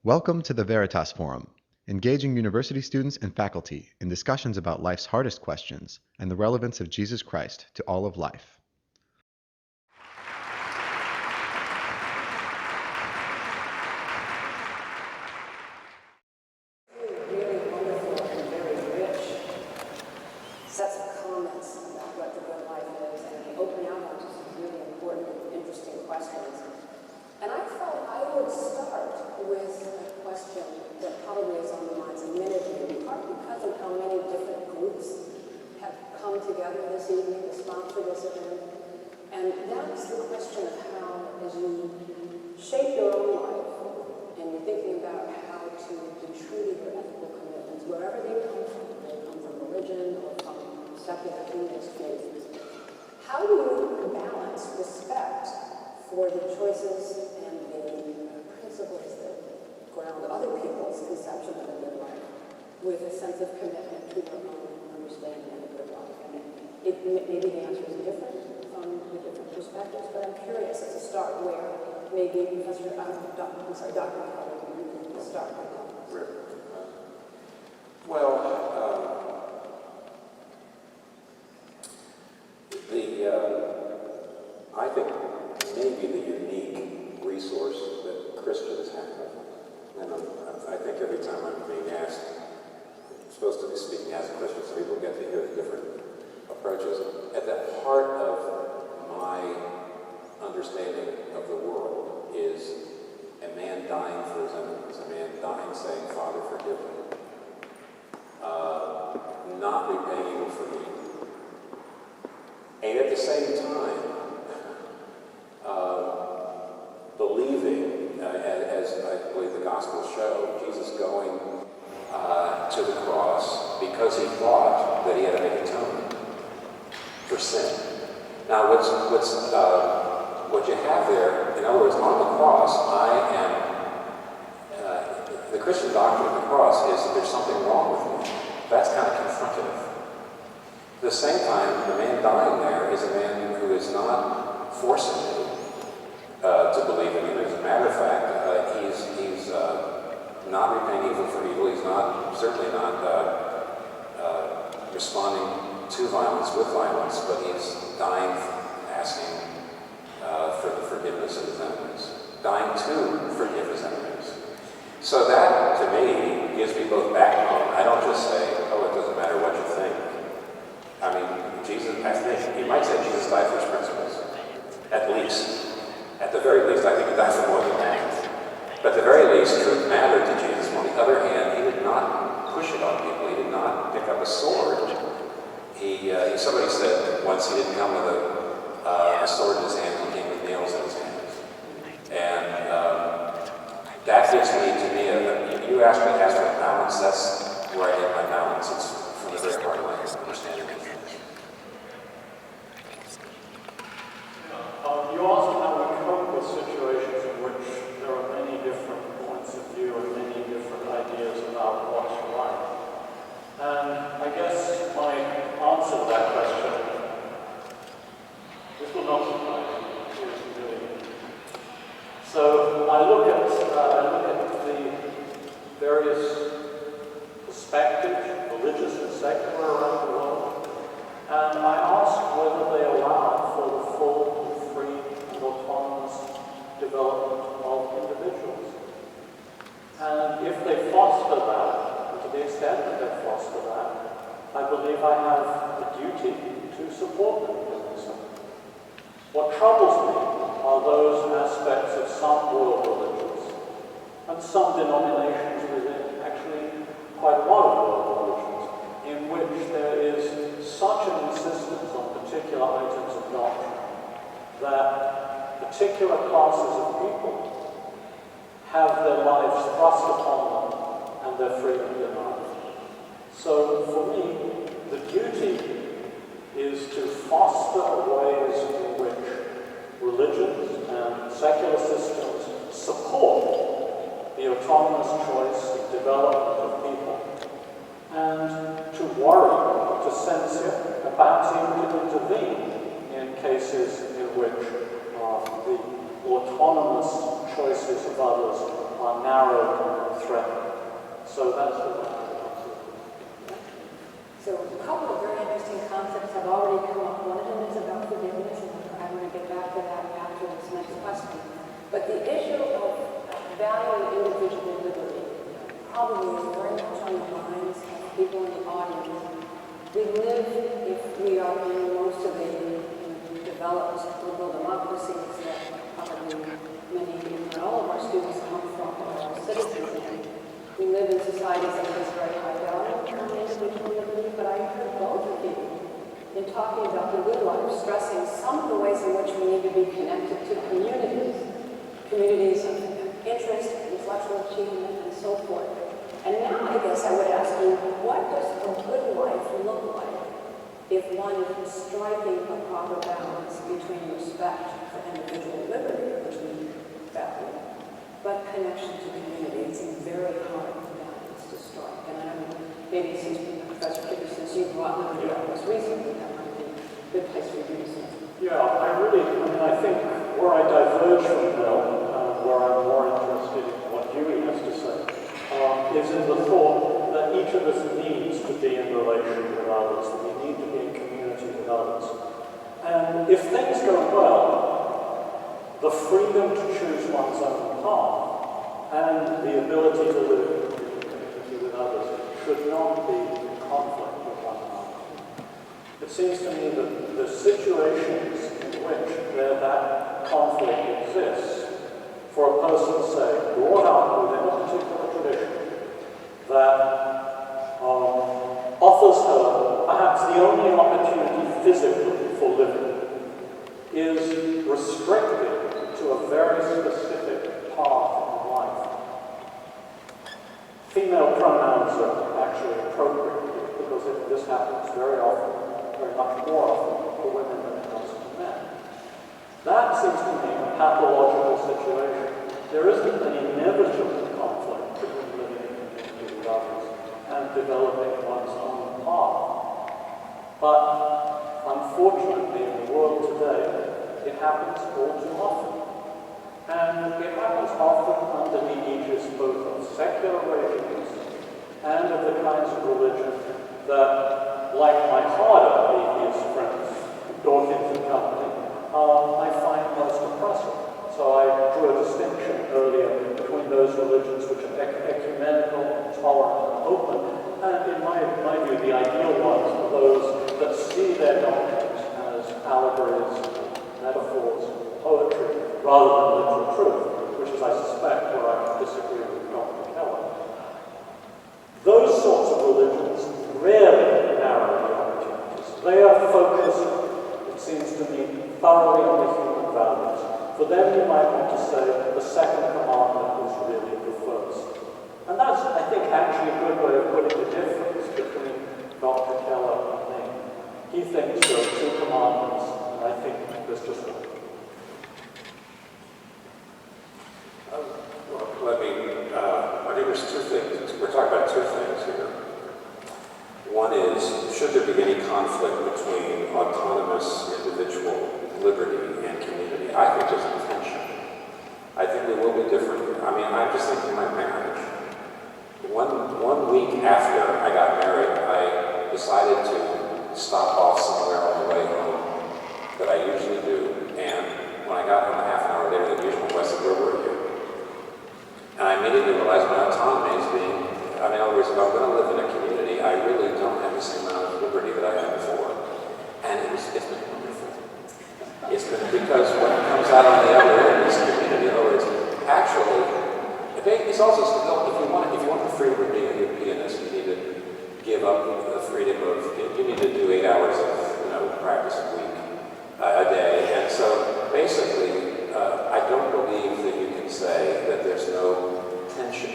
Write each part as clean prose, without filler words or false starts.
Welcome to the Veritas Forum, engaging university students and faculty in discussions about life's hardest questions and the relevance of Jesus Christ to all of life. Really wonderful and very rich sets of comments about what the good life is, and they open out onto some really important and interesting questions. And I thought I would start with a question that probably is on the minds of many of you, in part because of how many different groups have come together this evening to sponsor this event. And that's the question of how, as you shape your own life, and you're thinking about how to be true to your ethical commitments, wherever they come from religion or from secular humanist faith, how do you balance respect for the choices and the principles that ground other people's conception of a good life with a sense of commitment to your own understanding of a good life? And maybe the answer is different from the different perspectives, but I'm curious as a start where maybe Dr. Keller, you can start with that. Well, I think maybe the unique resource that Christians have, and I think every time I'm being asked, I'm supposed to be speaking as a Christian, so people get to hear the different approaches. At the heart of my understanding of the world is a man dying for his enemies, a man dying saying, Father, forgive me. Not repaying evil for evil. And at the same time, believing, as I believe the Gospels show, Jesus going to the cross because he thought that he had to make atonement for sin. Now, what you have there, in other words, on the cross, the Christian doctrine of the cross is that there's something wrong with me. That's kind of confrontative. At the same time, the man dying there is a man who is not forcing me to believe in him. As a matter of fact, he's not repaying evil for evil. He's certainly not responding to violence with violence, but he's dying, asking for the forgiveness of his enemies, dying to forgive his enemies. So that, to me, gives me both backbone. I don't just say, oh, it doesn't matter what you think. I mean, you might say Jesus died for his principles, at least. At the very least, I think he died for more than that. But at the very least, truth mattered to Jesus. On the other hand, he did not push it on people. He did not pick up a sword. Somebody said once he didn't come with a sword in his hand, he came with nails in his hands. And that gives you asked me for a balance, that's where I get my balance. It's from the very heart of my understanding of things. You also know we cope with situations in which there are many different points of view and many different ideas about what's right. And I guess my answer to that question, this will not surprise you, is really. So I look at the various perspectives, religious and secular, around the world, and I ask whether they allow for the full, free, and autonomous development of individuals. And if they foster that, and to the extent that they foster that, I believe I have a duty to support them in doing so. What troubles me are those aspects of some world religions and some denominations within, actually quite a lot of world religions, in which there is such an insistence on particular items of doctrine that particular classes of people have their lives thrust upon them and their freedom denied. So for me, the duty is to foster ways in which religions and secular systems support the autonomous choice and development of people, and to worry, to censor, about even to intervene in cases in which the autonomous choices of others are narrowed So that's the way I answer. So a couple of very interesting concepts have already come up. One of them is about forgiveness, and I want to get back to that after this next question. But the issue of valuing individual liberty probably is very much on the minds of people in the audience. We live, if we are in most of the developed liberal democracies that probably many, if not all of our students come from or are citizens in, we live in societies that place very high value on individual liberty, but I heard both of you in talking about the good life, stressing some of the ways in which we need to be connected to communities of interest, intellectual achievement, and so forth. And now I guess I would ask you, what does a good life look like if one is striking a proper balance between respect for individual liberty, which we value, but connection to community? It's a very hard balance to strike. And I don't know, maybe since Professor Kitcher, since you brought liberty up most recently, that might be a good place for you to say. Yeah, I think where I diverge from Bill, where I'm more interested in what Dewey has to say, is in the thought that each of us needs to be in relation with others, that we need to be in community with others. And if things go well, the freedom to choose one's own path and the ability to live in community with others should not be in conflict with one another. It seems to me that the situations in which that conflict exists, for a person, say, brought up within a particular tradition that offers her perhaps the only opportunity physically for living, is restricted to a very specific path in life. Female pronouns are actually appropriate because this happens very often, very much more often for women than it does for men. That seems to me a pathological situation. There isn't an inevitable conflict between living in community with others and developing one's own path. But unfortunately, in the world today, it happens all too often. And it happens often under the aegis both of secular regimes and of the kinds of religion that, like my harder atheist friends, Dawkins and company, I find most oppressive. So I drew a distinction earlier between those religions which are ecumenical, tolerant, and open, and in my view, the ideal ones are those that see their doctrines as allegories, metaphors, poetry, rather than literal truth, which is, I suspect, where I disagree with Dr. Keller. Those sorts of religions rarely narrow the opportunities. They are focused, it seems to me, thoroughly on the human values. For them, you might want to say the second commandment is really the first. And that's, I think, actually a good way of putting the difference between Dr. Keller and me. He thinks there are two commandments, and I think there's just one. I think there's two things. We're talking about two things here. One is, should there be any conflict between autonomous individual liberty and community? I think there's a tension. I think we will be different. I mean, I'm just thinking my marriage. One week after I got married, I decided to stop off somewhere on the way home that I usually do. And when I got home a half an hour later than usual, I said, "Where were you?" And I immediately realized my autonomy is being, in other words, if I'm going to live in a community, I really don't have the same amount of liberty that I had before. And it's been wonderful. It's been because what comes out on the other end is community. In other words, actually, it's also, if you want the freedom of being a good pianist, you need to give up the freedom of, you need to do 8 hours of, practice a week, a day. And so basically, I don't believe that you can say that there's no tension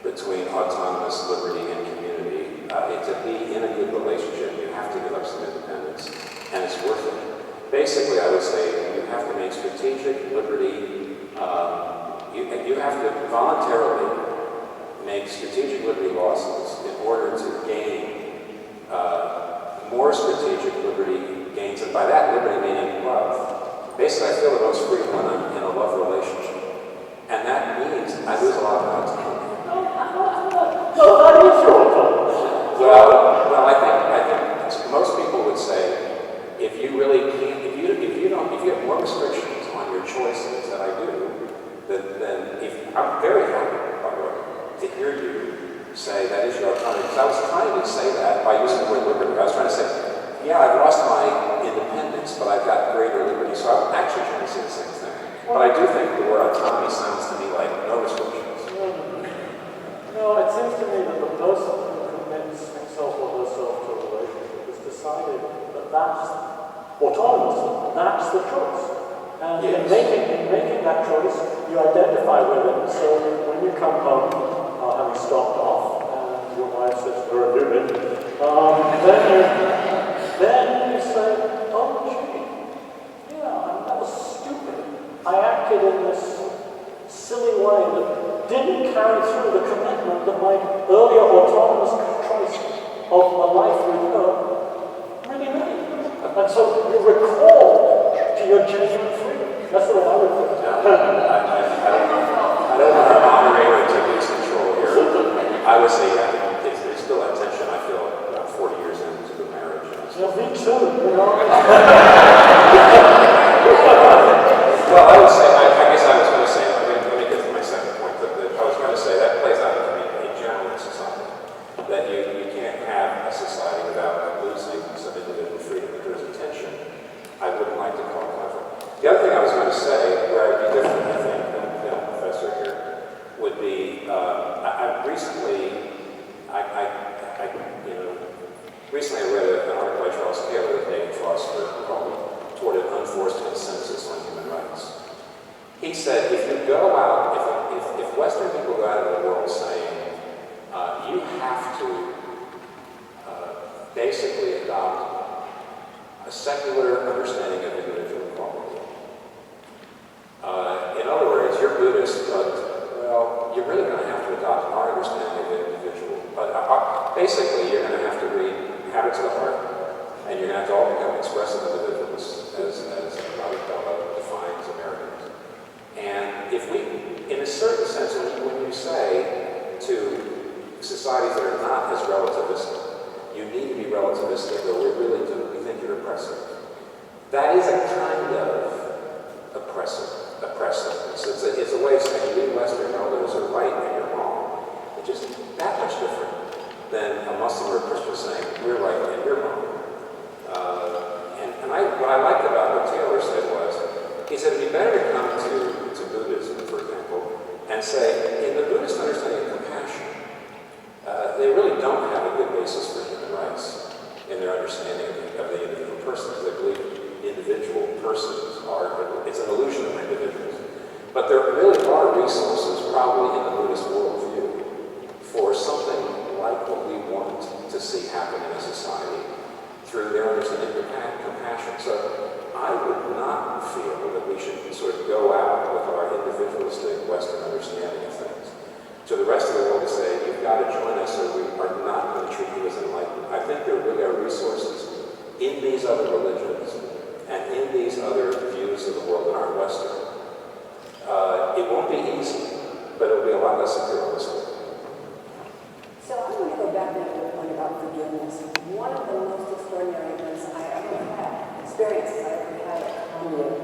between autonomous liberty and community. To be in a good relationship, you have to give up some independence, and it's worth it. Basically, I would say you have to make strategic liberty, you have to voluntarily make strategic liberty losses in order to gain more strategic liberty gains, and by that liberty meaning love. Basically, I feel the most free when I'm in a love relationship. And that means I lose a lot of my autonomy. No, trying to say that by using the word liberty. I was trying to say, yeah, I've lost my independence, but I've got greater liberty. So I'm actually trying to say the same thing. But I do think the word autonomy sounds to me like no restrictions. No, it seems to me that the person who commits himself or herself to a relationship has decided that that's autonomous, that's the choice. And Yes. in making that choice, you identify with it. So when you come home, having stopped off, and your wife says, "Where have you been?" then you say, "Oh, gee, yeah, that was stupid. I acted in this silly way that didn't carry through the commitment that my earlier autonomous choice of a life with her really made." And so you recall to your genuine freedom. That's the way I would put it. I don't want our moderator to lose control here. I would say there's still that tension. I feel about 40 years into the marriage. Yeah, me too, you know. Well, I would say, I guess I was going to say, let me get to my second point, but I was going to say that plays out in general in society, that you can't have a society without losing some individual freedom. If there's a tension, I wouldn't like to call clever. The other thing I was going to say, where I'd be different, I think, than the professor here, would be, recently I read an article by Charles Keller that David Foster called Toward an Unforced Consensus on Human Rights. He said, if you go out, if Western people go out into the world saying, you have to basically adopt a secular understanding of individual equality. In other words, you're Buddhist, but, well, you're really going to have to adopt our understanding of individual. Basically, you're going to have to read Habits of the Heart, and you're going to have to all become expressive individuals, as Robert Bellow defines Americans. And if we, in a certain sense, when you say to societies that are not as relativistic, you need to be relativistic, or we think you're oppressive. That is a kind of oppressiveness. It's a way of saying you Western relatives are right and you're wrong. It's just that much different than a Muslim or a Christian saying we're right and you're wrong. What I liked about what Taylor said was, he said it'd be better to come to Buddhism, for example, and say, in the Buddhist understanding of compassion, they really don't have a good basis for human rights in their understanding of the individual person, because they believe individual persons are, it's an illusion of individuals. But there really are resources, probably in the Buddhist worldview, for something like what we want to see happen in a society through their understanding of compassion. So I would not feel that we should sort of go out with our individualistic Western understanding of things to the rest of the world to say, you've got to join us or we are not going to treat you as enlightened. I think there really are resources in these other religions and in these other views of the world that aren't Western. It won't be easy, but it'll be a lot less imperialistic. So I want to go back to your point about forgiveness. One of the most extraordinary events I ever had, experiences I ever had at Columbia,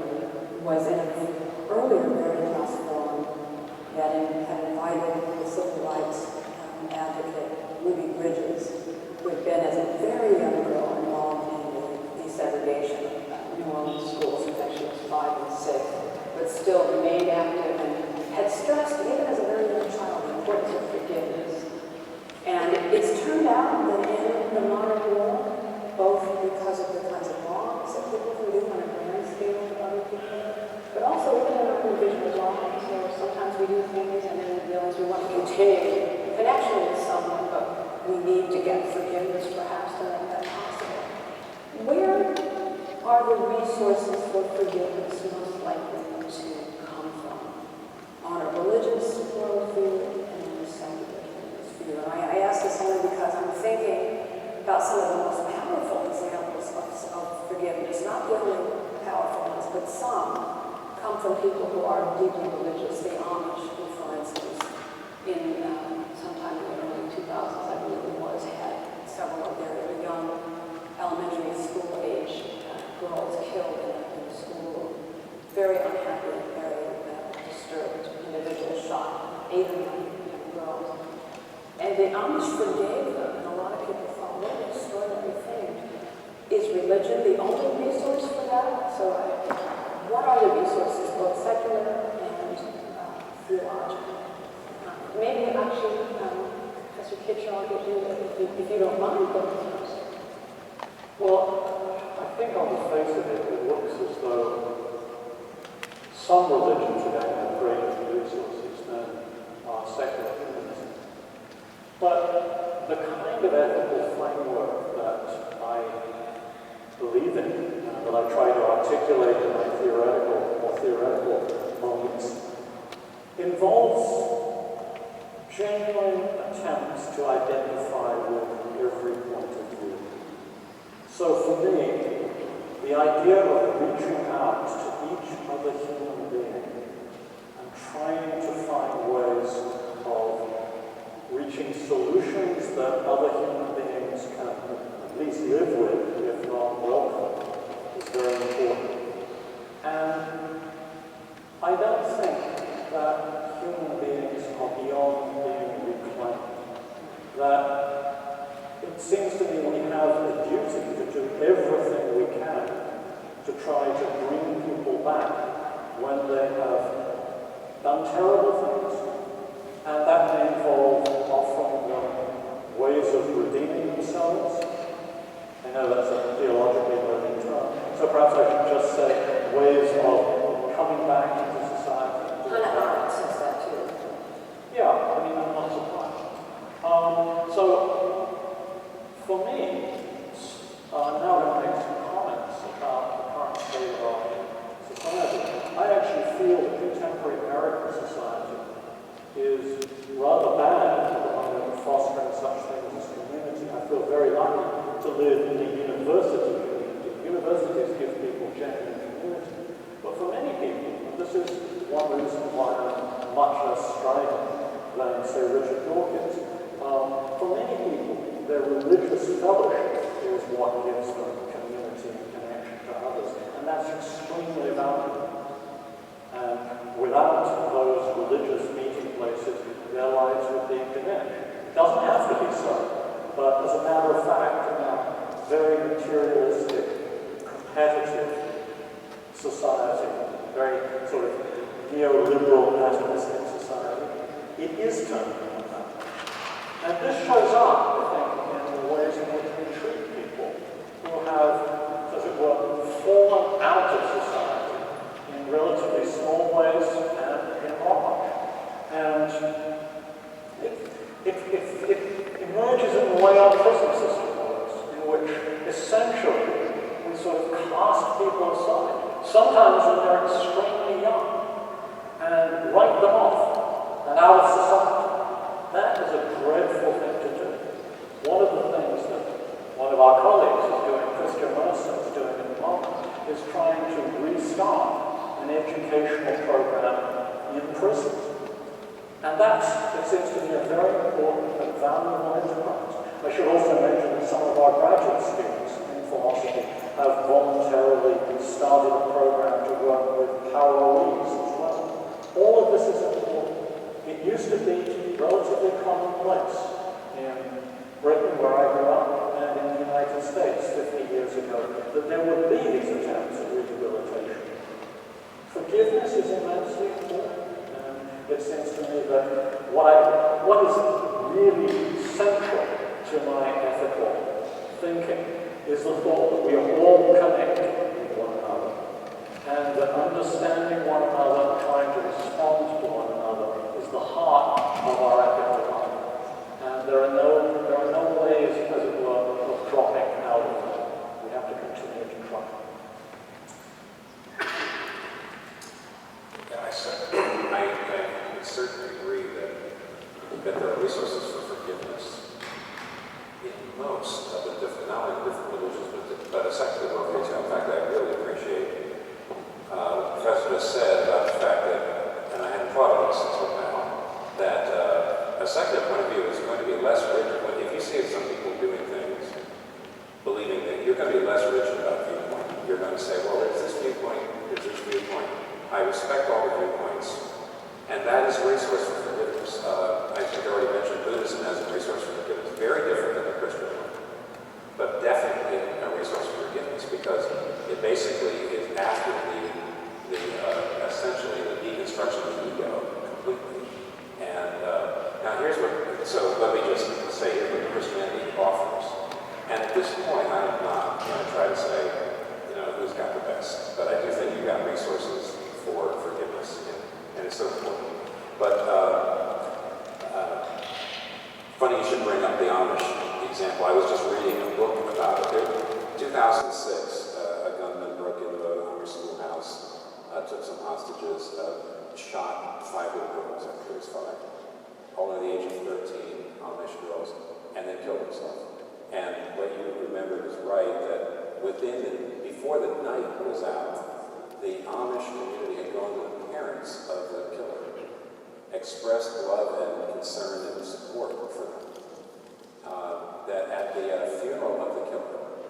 was in an earlier Veritas forum that had invited the civil rights advocate, Ruby Bridges, who had been as a very young girl involved in the desegregation of New Orleans schools. In fact, she was 5 and 6, but still remained active and had stressed, even as a very young child, the importance of forgiveness. And it's turned out that in the modern world, both because of the kinds of wrongs that people can do on a grand scale to other people, but also even in our individual lives, where sometimes we do things and then we realize we want to continue connection with someone, but we need to get forgiveness perhaps to make that possible. Where are the resources for forgiveness most likely to come from? On a religious worldview and in a secular view. And I ask this only because I'm thinking about some of the most powerful examples of forgiveness, not the only powerful ones, but some come from people who are deeply religious. The Amish, who, for instance, in sometime in the early 2000s, I believe it was, had several of their young elementary school age girls killed in the school. Very unhappy, very disturbed individuals shot 8 or 9 young girls. And the Amish forgave them, and a lot of people religion the only resource for that? So what are the resources, both secular and theological? Maybe actually, Professor Kitcher, I'll get you, if you don't mind going first. Well, I think on the face of it, it looks as though some religions are going to have greater resources than secular humanism. But the kind of ethical framework that I believe in, that I try to articulate in my theoretical moments, involves genuine attempts to identify with every point of view. So for me, the idea of reaching out to each other human being and trying to find ways of reaching solutions that other human beings can at least live with, if not welcome, is very important. And I don't think that human beings are beyond being reclaimed. That it seems to me we have a duty to do everything we can to try to bring people back when they have done terrible things. And that may involve offering them ways of redeeming themselves. I know that's a theologically loaded term, so perhaps I should just say ways of coming back into society. Hannah Arendt says that too. Yeah, I mean, I'm not surprised. So, for me, I'm now going to make some comments about the current state of our society. I actually feel that contemporary American society is rather bad at the moment at fostering such things as community. I feel very lucky to live in a university community. Universities give people genuine community. But for many people, and this is one reason why I'm much less strident than, say, Richard Dawkins, for many people, their religious fellowship is what gives them community and connection to others. And that's extremely valuable. And without those religious meeting places, their lives would be diminished. It doesn't have to be so, but as a matter of fact, in a very materialistic, competitive society, very sort of neoliberal, atomistic society, it is turning on that. And this shows up, I think, in the ways in which we treat people who have, as it were, fallen out of society in relatively small ways and in large. And it emerges in the way our prison system works, in which essentially we sort of cast people aside, sometimes when they're extremely young, and write them off and out of society. That is a dreadful thing to do. One of the things that one of our colleagues is doing, Christian Mercer, is doing at the moment, is trying to restart an educational program in prisons. And that, it seems to me, a very important and valuable enterprise. I should also mention that some of our graduate students in philosophy have voluntarily started a program to work with parolees as well. All of this is important. It used to be relatively commonplace in Britain, where I grew up, and in the United States 50 years ago, that there would be these attempts at rehabilitation. Forgiveness is immensely important, and it seems to me that what is really central to my ethical thinking is the thought that we are all connected with one another, and that understanding one another and trying to respond to one another is the heart of our ethical life. And there are no ways, as it were, of dropping out of it. We have to continue to try. Yeah, I certainly agree that there are resources for forgiveness in most of the different, not only different religions, but a secular worldview too. In fact, I really appreciate what the professor just said about the fact that, and I hadn't thought of this until now, that a secular point of view is going to be less rich. If you see some people doing things, believing that you're going to be less rich about viewpoint, you're going to say, well, there's this viewpoint, there's this viewpoint. I respect all the viewpoints, and that is a resource for forgiveness. I think I already mentioned Buddhism as a resource for forgiveness. Very different than the Christian one, but definitely a resource for forgiveness. So let me just say here what Christianity offers. And at this point, I'm not going to try to say, who's got the best. But I do think you've got resources for forgiveness, and it's so important. But funny you should bring up the Amish example. I was just reading a book about it. In 2006, a gunman broke into an Amish schoolhouse, took some hostages, shot 5 little girls after he was 5, all under the age of 13, Amish girls, and then killed himself. And what you remembered is right, that before the night was out, the Amish community had gone to the parents of the killer, expressed love and concern and support for them. That at the funeral of the killer,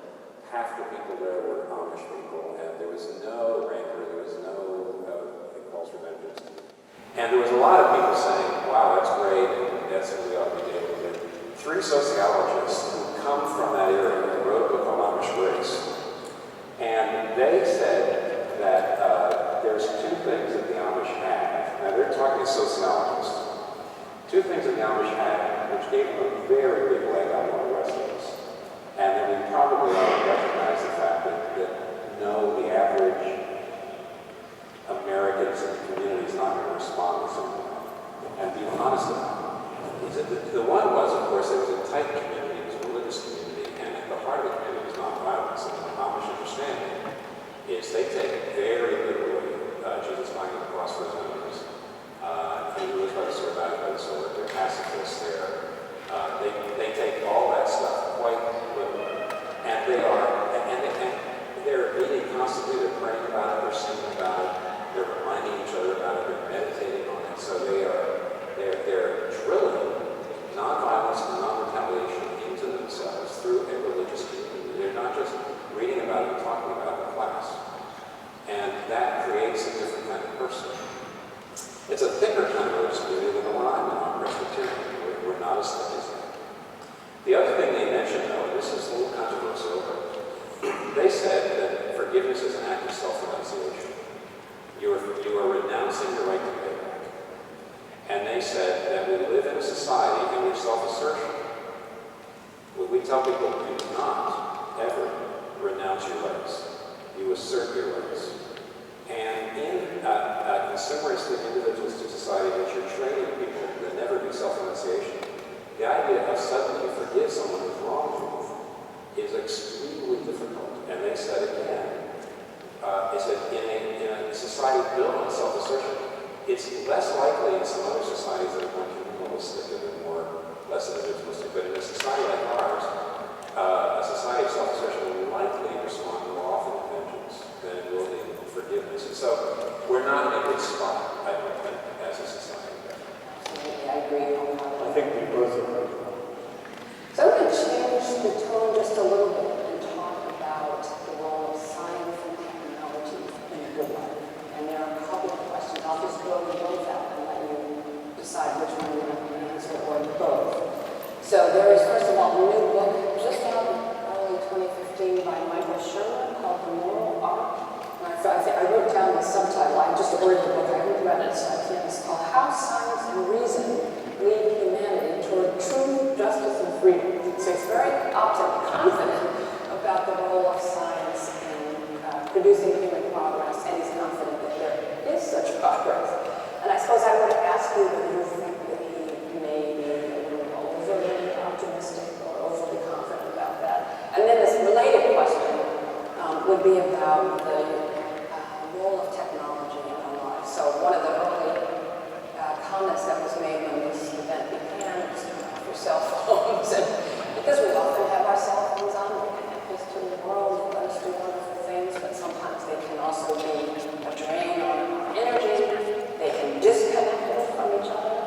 half the people there were Amish people, and there was no rancor, there was no calls for vengeance. And there was a lot of people saying, wow, that's great, and that's what we ought to be able to do. 3 sociologists who come from that area wrote a book on Amish race. And they said that there's 2 things that the Amish have. Now they're talking to sociologists. 2 things that the Amish have, which gave them a very big leg up on the rest of us. And then we probably ought to recognize the fact that no, the average Americans in the community is not going to respond to something. And be honest about it. The one was, of course, it was a tight community, it was a religious community, and at the heart of the community was nonviolence. And the Amish understanding is they take very literally Jesus dying on the cross for his enemies. He who lives by the sword, dies by the sword. They're pacifists there. They take all that stuff quite literally. And they're meeting constantly, they're praying about it, they're singing about it, they're reminding each other about it, they're meditating on it. So they're drilling nonviolence and non-retaliation into themselves through a religious community. They're not just reading about it and talking about it in class. And that creates a different kind of person. It's a thicker kind of religious community than the one I'm in. I'm Presbyterian. We're not as thick as that. The other thing they mentioned, though, and this is a little controversial, but they said that forgiveness is an act of self-renunciation. You are renouncing your right to pay back. And they said that we live in a society in which self-assertion, we tell people do not ever renounce your rights. You assert your rights. And in a consumeristic, individualistic society in which you're training people to never do self-renunciation, the idea of suddenly you forgive someone who's wronged you is extremely difficult. And they said again, in a society built on self-assertion, it's less likely in some other societies that are more communalistic and less individualistic. But in a society like ours, a society of self-assertion will likely respond more often to vengeance than it will in forgiveness. And so we're not in a good spot, I don't think, as a society. Absolutely, I agree. I think we both agree. So I'm going to change the tone just a little bit and talk about the role of science and technology in a good life. And there are a couple of questions. I'll just throw them both out and let you decide which one you want to answer or both. So there is, first of all, a new book just out in early 2015 by Michael Shermer called The Moral Arc. I wrote down the subtitle. I just ordered the book. I haven't read it, so I can't. It's called How Science and Reason Lead Humanity Toward Truth, Justice, and Freedom. So it's very confident about the role of science in producing human progress, and he's confident that there is such progress. And I suppose I would ask you whether you think that he may be a little overly optimistic or overly confident about that. And then this related question would be about the role of technology in our lives. So one of the early comments that was made when this event began was for cell phones. And because we often have our cell phones on, they connect us to the world, let us do wonderful things, but sometimes they can also be a drain on our energy. They can disconnect us from each other.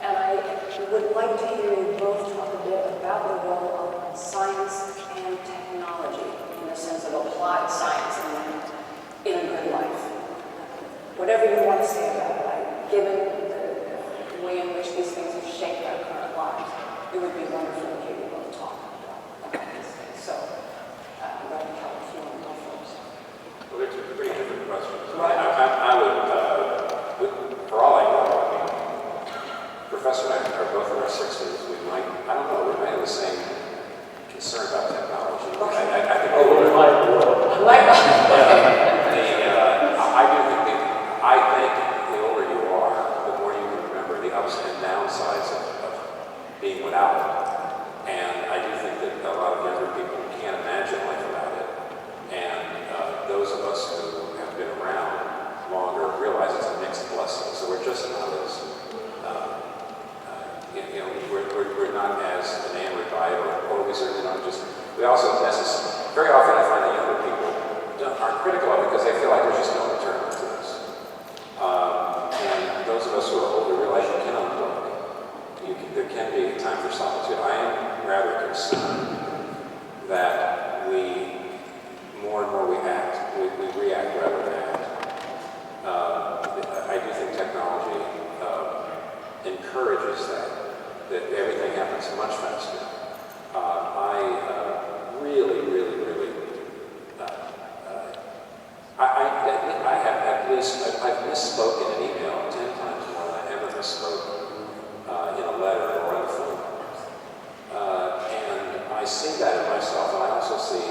And I would like to hear you both talk a bit about the role of science and technology in the sense of applied science in a good life. Whatever you want to say about it, given the way in which these things have shaped our current lives, it would be wonderful to hear you both talk about these things. So, Reverend Keller, if you want to go first. Well, they're 2 pretty different questions. Right. I would, for all I know, Professor and I are both in our 60s. being without it. And I do think that a lot of younger people can't imagine life without it. And those of us who have been around longer realize it's a mixed blessing. So we're just not as, we're not as enamored by it, or we certainly don't just, we also very often I find that younger people aren't critical of it because they feel like there's just no return to this. And those of us who are older realize you can unplug. There can be a time for solitude. I am rather concerned that more and more we react rather than act. I do think technology encourages that everything happens much faster. I've misspoken in an email 10 times more than I ever misspoke in a letter or on the phone. And I see that in myself, and I also see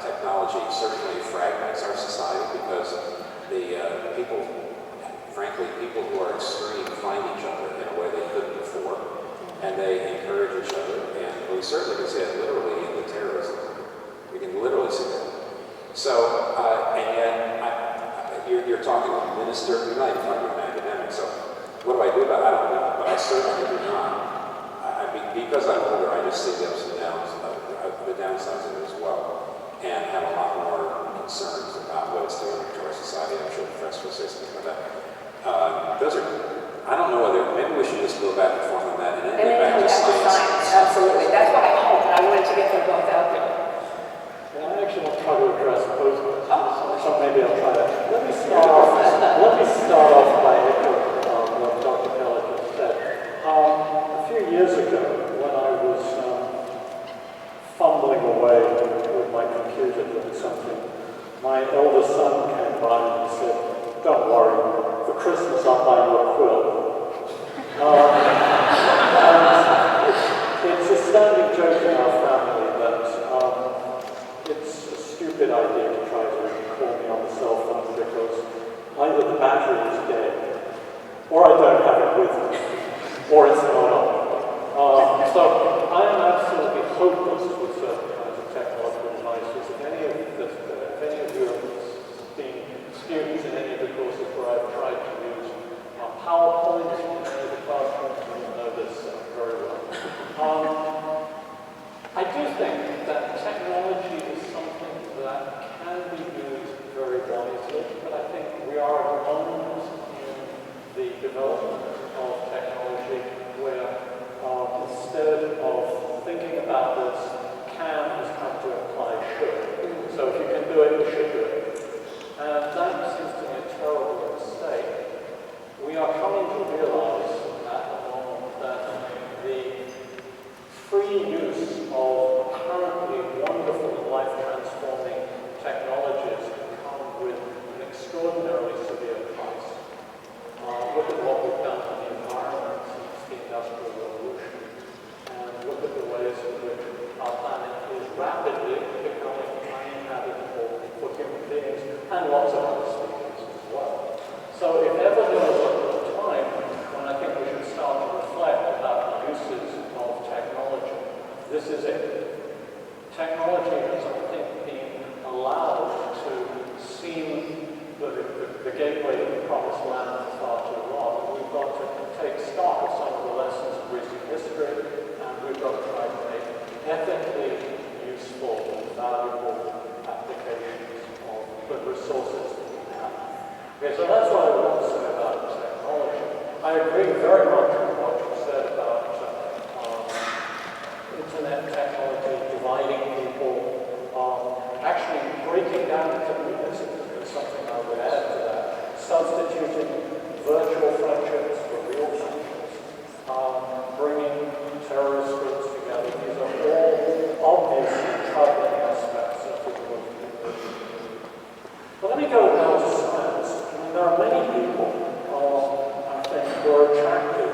technology certainly fragments our society because people who are extreme find each other in a way they couldn't before, and they encourage each other, and we certainly can see it literally in the terrorism. We can literally see that. So, and yet, you're talking to a minister, you're not even talking to an academic, so what do I do about it? I don't know, but I certainly do not. Because I'm older, I just see the ups and downs, the downsides of it as well, and have a lot more concerns about what it's doing to our society. I'm sure the professor will say something about that. I don't know whether, maybe we should just go back and forth on that and then get back to science. Absolutely. That's what I hope, and I wanted to get them both out there. Yeah, I actually want to try to address both of them. So maybe I'll try that. Let me start off by echoing what Dr. Keller just said. A few years ago, when I was fumbling away with my computer doing something, my eldest son came by and said, "Don't worry, for Christmas I'll buy you a quilt." And it's a standing joke in our family that it's a stupid idea to try to call me on the cell phone because either the battery is dead, or I don't have it with me, or it's not on. So I am absolutely hopeless with certain kinds of technological devices. If any of you have been students in any of the courses where I've tried to use PowerPoint in any of the classrooms, you know this very well. I do think that technology is something that can be used very wisely, but I think we are at a moment in the development of technology where instead of thinking about this, can has come to imply should. So if you can do it, you should do it. And that seems to me a terrible mistake. We are coming to realize at the moment that the free use of apparently wonderful and life-transforming technologies come with an extraordinarily severe price. Look at what we've done to the environment since the Industrial Revolution, and look at the ways in which our planet is rapidly becoming uninhabitable for human beings and lots of other species as well. So if ever there was a time when I think we should start to reflect about the uses of technology, this is it. Technology has, I think, been allowed to seem the gateway to the promised land for far too long. We've got to take stock of some of the lessons of recent history, and we've got to try to make ethically useful and valuable applications of the resources that we have. Okay, so that's what I want to say about technology. I agree very much with what you said about internet technology dividing people, actually breaking down communities is something I would add to that, substituting virtual friendships for real friendships, bringing terrorist groups together. These are all obvious troubling aspects of the world. But let me go now to science. I mean, there are many people, I think, who are attracted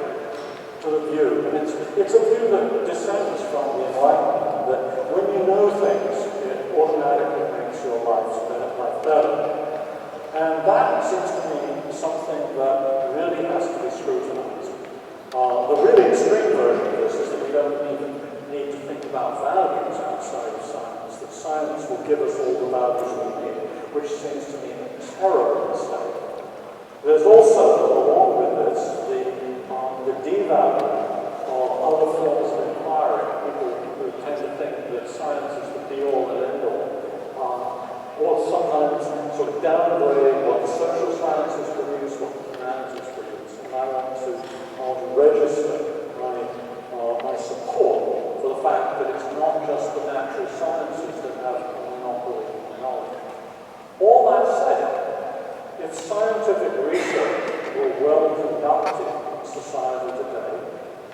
to the view, and it's a view that descends from the Enlightenment, that when you know things, it automatically makes your life better. And that seems to me something that really has to be scrutinized. The really extreme version give us all the values we need, which seems to me a terrible mistake. There's also, along with this, the devaluing of other forms of inquiry. People who tend to think that science is the be-all and end-all, or sometimes sort of downgrading what the social sciences produce, what the humanities produce. And I want to register my support for the fact that it's not just the natural sciences that have a monopoly on knowledge. All that said, if scientific research were well conducted in society today,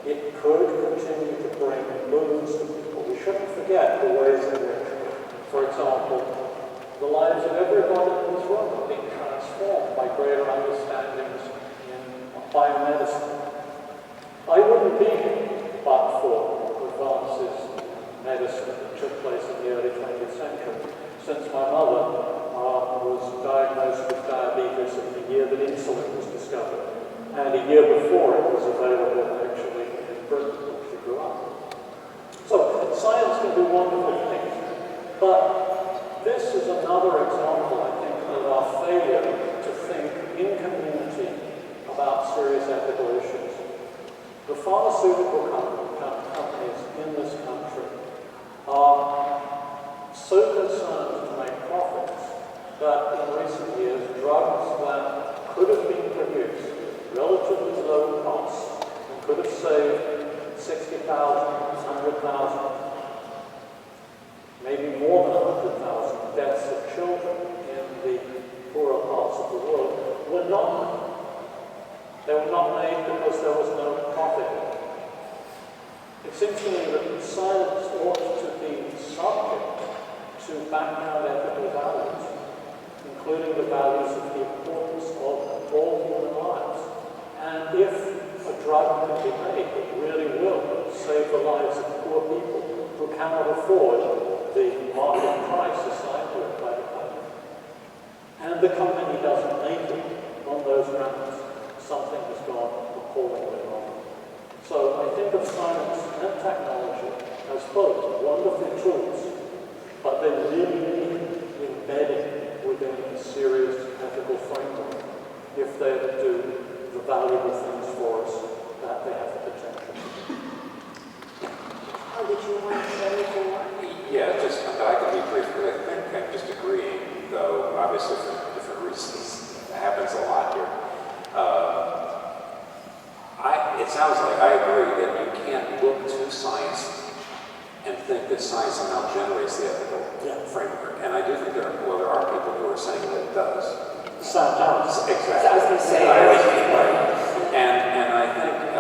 it could continue to bring boons to people. We shouldn't forget the ways in which, for example, the lives of everybody in this room are being transformed by greater understandings in biomedicine. I wouldn't be here but for advances in medicine that took place in the early 20th century, since my mother was diagnosed with diabetes in the year that insulin was discovered, and a year before it was available actually in Britain, where she grew up. So science can do wonderful things, but this is another example, I think, of our failure to think in community about serious ethical issues. The pharmaceutical companies in this country are so concerned to make profits that in recent years drugs that could have been produced at relatively low costs and could have saved 60,000, 100,000, maybe more than 100,000 deaths of children in the poorer parts of the world were not made. They were not made because there was no profit. It seems to me that science ought to be subject to background ethical values, including the values of the importance of all human lives. And if a drug can be made that really will save the lives of poor people who cannot afford the market price assigned to it by the company, and the company doesn't make it on those grounds, something has gone appallingly wrong. So I think of science and technology as both wonderful tools, but they really need embedding within a serious ethical framework if they are to do the valuable things for us that they have the potential to do. Oh, did you want to say anything more? Yeah, but I can be brief because I think I'm just agreeing, though obviously for different reasons. It happens a lot here. It sounds like I agree that you can't look to science and think that science somehow generates the ethical framework. And I do think there are people who are saying that it does. Sometimes. Exactly. I was going to say. Right. And I think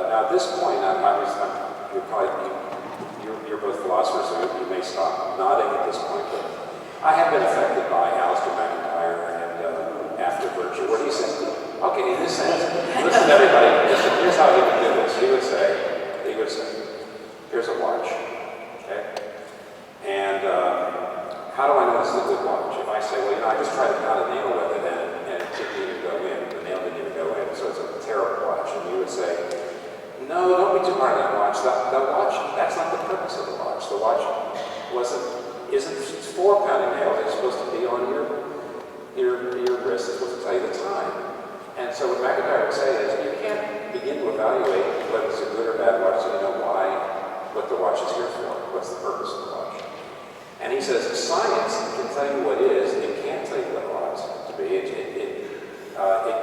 now at this point, you're both philosophers, so you may stop nodding at this point. But I have been affected by Alistair McIntyre and After Virtue, where he says, okay, in this sense, listen to everybody, here's how he would do this. He would say, here's a watch, okay? And how do I know this is a good watch? If I say, well, I just tried to pound a nail with it and it didn't even go in, the nail didn't even go in, so it's a terrible watch. And you would say, no, don't be too hard on that watch. The watch, that's not the purpose of the watch. The watch isn't for pounding nails, it's supposed to be on your wrist, it's supposed to tell you the time. And so what McIntyre would say is, you can't begin to evaluate whether it's a good or bad watch so you know what the watch is here for, what's the purpose of the watch. And he says, science can tell you what is, it can't tell you what it ought to be. It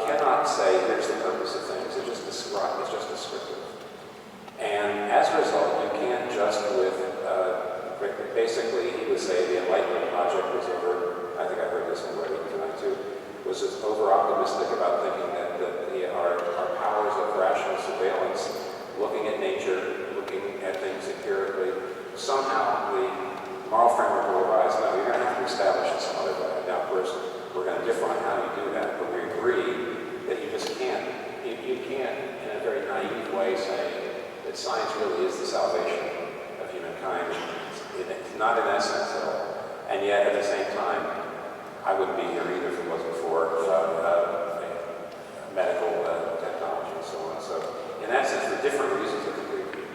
cannot say, here's the purpose of things, it's just descriptive. And as a result, you can't just basically, he would say the Enlightenment project was I think I heard this already tonight too, was just over-optimistic about thinking that our powers of rational surveillance, looking at nature, looking at things empirically, somehow the moral framework will arise. Now, you're going to have to establish it some other way. Now, of course, we're going to differ on how you do that, but we agree that you just can't, you can't, in a very naive way, say that science really is the salvation of humankind. It's not in that sense at all. And yet, at the same time, I wouldn't be here either if it wasn't for medical technology and so on. So, in that sense, for different reasons, I agree with you.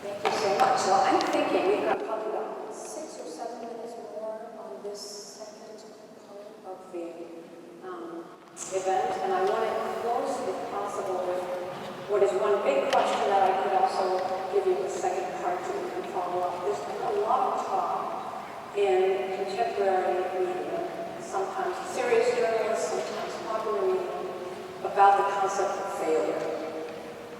Thank you so much. So I'm thinking we've got probably about 6 or 7 minutes second part so we can follow up. There's been a lot of talk in contemporary media, sometimes serious journalists, sometimes popular media, about the concept of failure,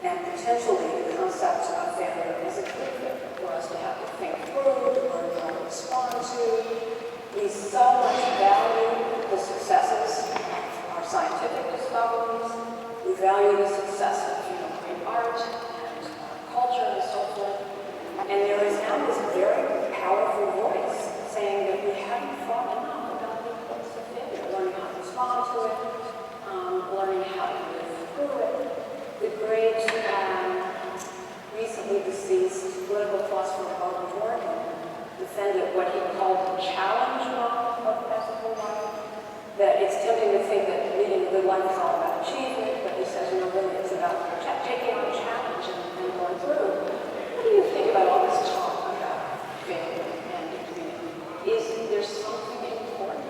and potentially the concept of failure as a good thing for us to have to think through, to learn how to respond to. We so much value the successes of our scientific discoveries. We value the success of great art and culture and so forth. And there is now this very powerful voice saying that we haven't thought enough about the importance of failure, learning how to respond to it, learning how to live through it. The great, recently deceased political philosopher defended what he called the challenge model of ethical life. That it's tempting to think that leading a good life is all about achievement, but he says, really it's about taking on a challenge and going through. What do you think about all this talk about failure and community? Is there something important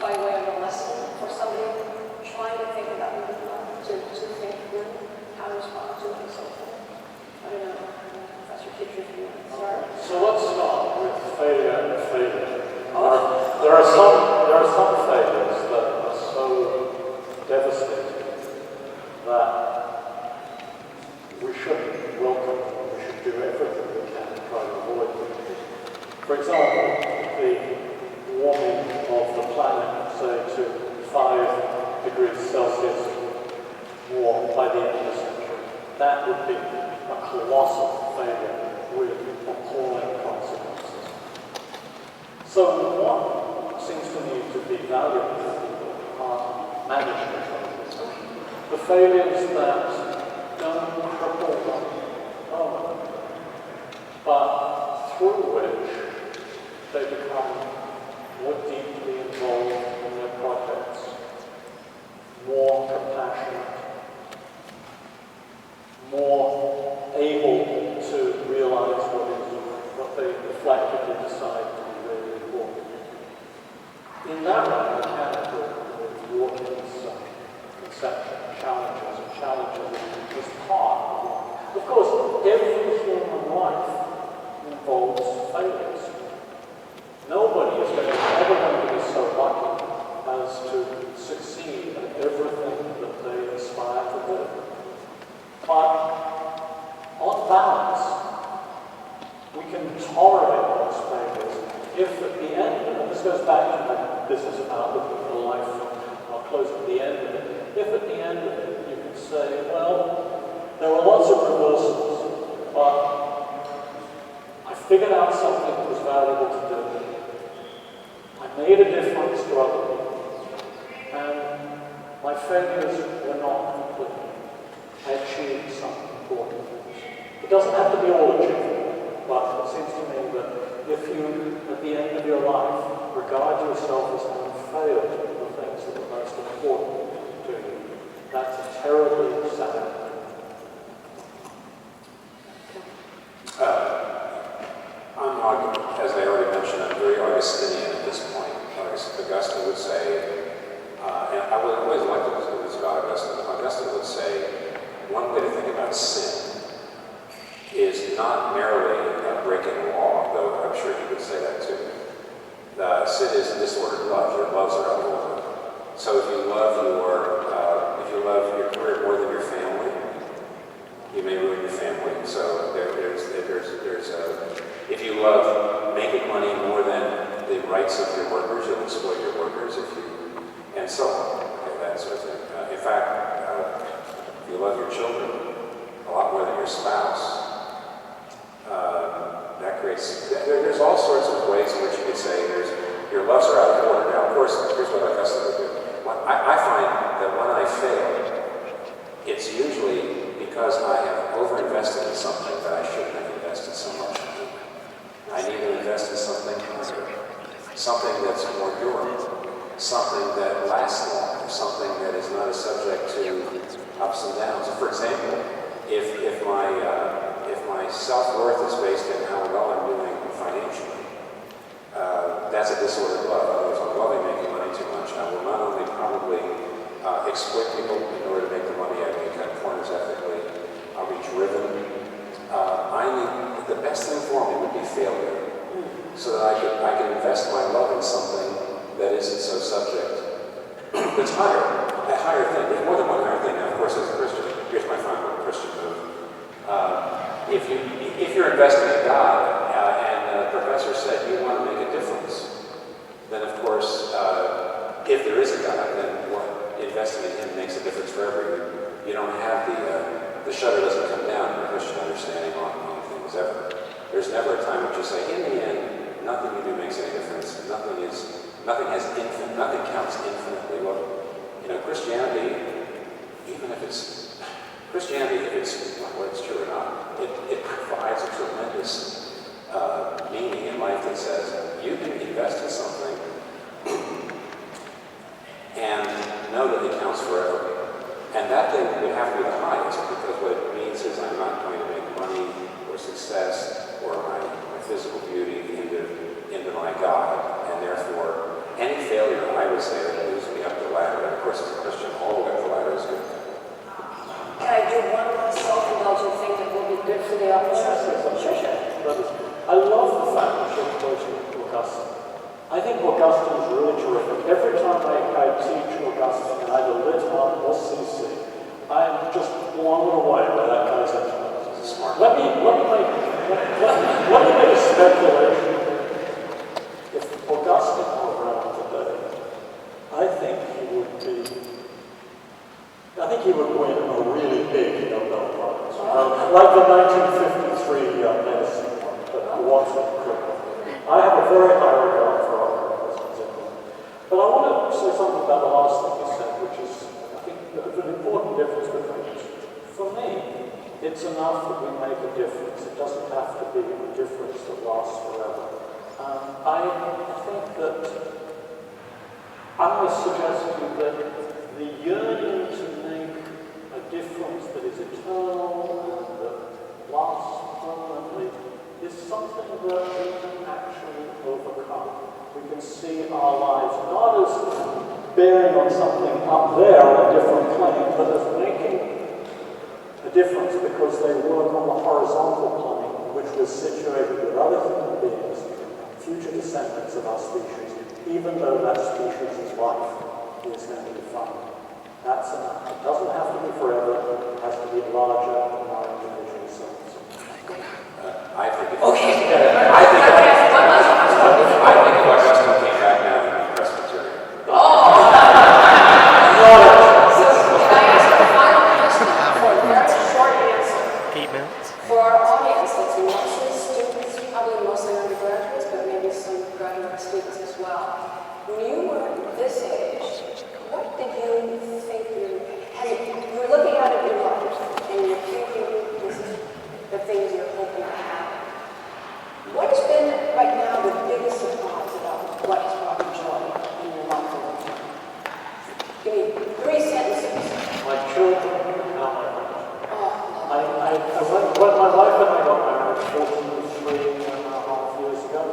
by way of a lesson for somebody trying to think about living life, to think through how to respond to it and so forth? I don't know. Professor Kitcher, if you want to start. So let's start with failure and failure. There are some failures that are so devastating that we shouldn't welcome them. We should do everything we can to try to avoid them. For example, the warming of the planet, say, to 5 degrees Celsius more by the end of the century. That would be a colossal failure with appalling consequences. So what seems to me to be valuable for people who can't manage the failures? The failures that don't cripple them permanently, but through which they become more deeply involved in their projects, more compassionate, more able to realize what they reflectively decide to be really important. In that way, we can with Dworkin's conception, challenges is part of life. Of course, every human life involves failures. Nobody is ever going to be so lucky as to succeed at everything that they aspire to do. But on balance, we can tolerate those failures if at the end, and this goes back to my business about looking for life, I'll close at the end of it. If at the end of it you can say, well, there were lots of reversals, but I figured out something that was valuable to do. I made a difference to other people, and my failures were not complete. I achieved something important. It doesn't have to be all achievement, but it seems to me that if you, at the end of your life, regard yourself as having failed the things that are most important to you, that's a terribly sad thing. As I already mentioned, I'm very Augustinian at this point. Augustine would say, and I would always like to do this about Augustine. Augustine would say, one way to think about sin is not merely breaking the law, though I'm sure he would say that too. Sin is disordered love. Your loves are out of order. So if you love your career more than your family, you may ruin your family. So if you love making money more than the rights of your workers, you'll exploit your workers. And so on. Okay, that sort of thing. In fact, if you love your children a lot more than your spouse, that creates. There's all sorts of ways in which you could say your loves are out of order. Now, of course, here's what Augustine would do. I find that when I fail, it's usually because I have overinvested in something that I shouldn't have invested so much in. I need to invest in something higher, something that's more durable, something that lasts longer, something that is not subject to ups and downs. For example, if my self-worth is based in how well I'm doing financially, that's a disordered love. In other words, I'm loving making money too much. I will not only probably exploit people in order to make the money I make, cut corners ethically, I'll be driven. The failure, so that I can invest my love in something that isn't so subject. It's higher, a higher thing. There's more than one higher thing. Now, of course, as a Christian, here's my final Christian move. If you're investing in God, and the professor said you want to make a difference, then of course, if there is a God, then investing in Him makes a difference for everyone. You don't have the shutter doesn't come down in the Christian understanding on things ever. There's never a time when you say, in the end, nothing you do makes any difference. Nothing counts infinitely. Well, Christianity, even if it's whether it's true or not, it provides a tremendous meaning in life that says you can invest in something and know that it counts forever. And that thing would have to be the highest, because what it means is I'm not going to make money or success or my physical beauty into my God, and therefore any failure, I would say, that moves me up the ladder. And of course, as a Christian, all the way up the ladder is good. Can I do one last self-indulgent thing that will be good for the audience? Sure. I love the fact that you're quoting Augustine. I think Augustine is really terrific. Every time I teach Augustine in either Lit Hum or CC, I'm just blown away by that guy's intelligence. Let me make a speculation. If Augustine were around today, I think he would win a really big Nobel Prize. Like the 1953 medicine one, the Watson criminal. I have a very high regard for Augustine. But I want to say something about the last thing you said, which is, I think, an important difference between us. For me, it's enough that we make a difference. It doesn't have to be a difference that lasts forever. I think that I would suggest to you that the yearning to make a difference that is eternal and that lasts permanently is something that we can actually overcome. We can see our lives not as bearing on something up there on a different plane, but as making a difference because they work on the horizontal plane in which we're situated with other human beings, future descendants of our species, even though that species' life is going to be finite. That's enough. It doesn't have to be forever. It has to be larger than our individual selves. I think Okay. I think if Augustine came back now, he'd be Presbyterian. So, can I ask a final question for a very short answer? 8 minutes. For our audience, that's mostly students, probably mostly undergraduates, but maybe some graduate students as well. When you were this age, what did you think you were looking out at your life and you're thinking this is the things you're hoping to have. What has been right now the biggest surprise about what has brought you joy in your life over time? Give me 3 sentences. My children and now my home. Oh, When my wife and I got married 43.5 years ago,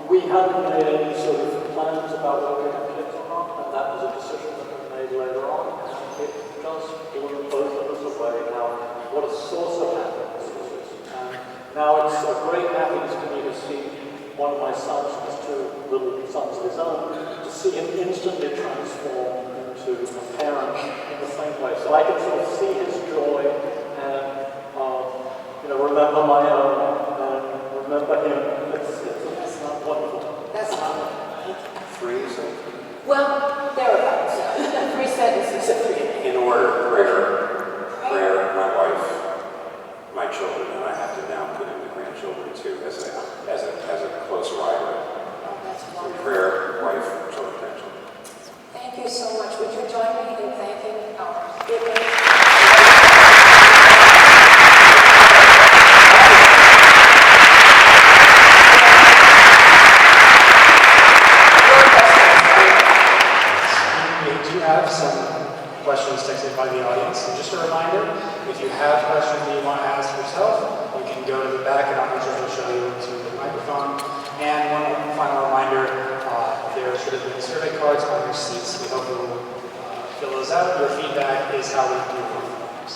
we hadn't made any sort of plans about whether we had kids or not, and that was a decision that we made later on, and it does blow both of us away. Now, what a source of happiness this is. And now it's a great happiness to me to see one of my sons, his 2 little sons of his own, to see him instantly transform into a parent in the same way. So I can sort of see his joy and remember my own and remember him. It's not wonderful. that's not 3, so well, thereabouts. 3 sentences of 3. in order: prayer, my wife, my children, and I have to now put in the grandchildren too as a close rider. Oh, that's wonderful. Prayer, wife, children, grandchildren. Thank you so much. Would you join me in thanking our speakers? We do have some questions texted by the audience. And just a reminder, if you have questions that you want to ask yourself, you can go to the back and I'll show you to the microphone. And one final reminder, there should have been survey cards on your seats. We hope you will fill those out. Your feedback is how we improve our programs.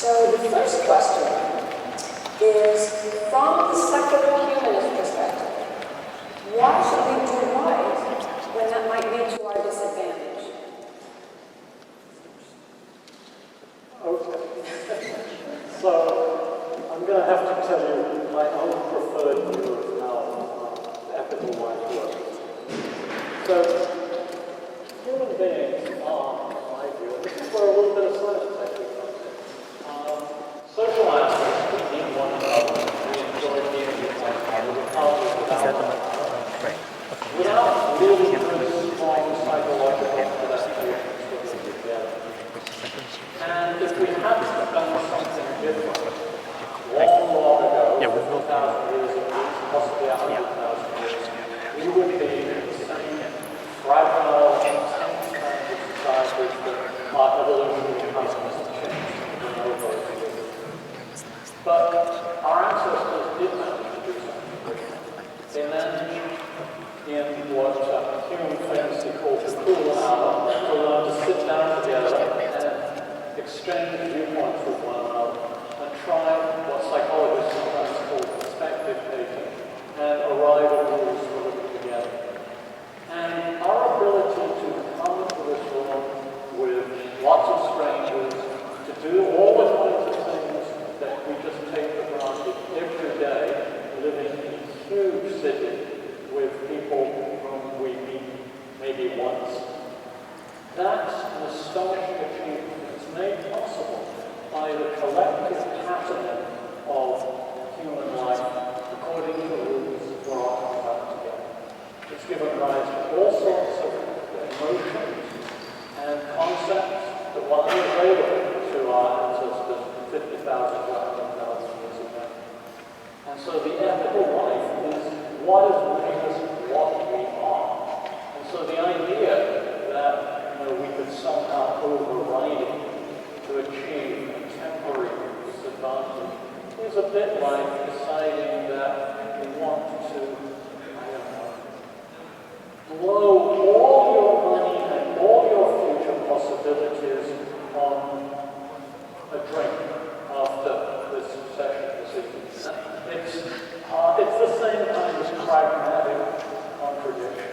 So the first question is, from the secular humanist perspective, why should we do right when that might be to our disadvantage? Okay. So, I'm going to have to tell you my own preferred view of how ethical life works. So, human beings are, in my view, and this is where a little bit of science actually comes in. Social animals, we need one another, we enjoy being with one another, we can't live without one another. Without really good, strong psychological adaptations to live together. And if we had done something different, long ago, 50,000 years at least, possibly 100,000 years, we would be the same fragile, intense kinds of societies that our evolutionary customs have changed over the years. But our ancestors did manage to do something. They managed, in what human famously called the cool hour, to learn to sit down together and exchange viewpoints with one another and try what psychologists sometimes call perspective taking and arrive at rules for living together. And our ability to come to this world with lots of strangers, to do all the kinds of things that we just take for granted every day, living in a huge city with people whom we meet maybe once, that's an astonishing achievement. It's made possible by the collective patterning of human life according to the rules for our conduct together. It's given rise to all sorts of emotions and concepts that were unavailable to our ancestors 50,000 to 100,000 years ago. And so the ethical life is what has made us what we are. And so the idea that we could somehow override it to achieve a temporary disadvantage is a bit like deciding that we want to, I don't know, blow all your money and all your future possibilities on a drink after this session this evening. It's the same kind of pragmatic contradiction.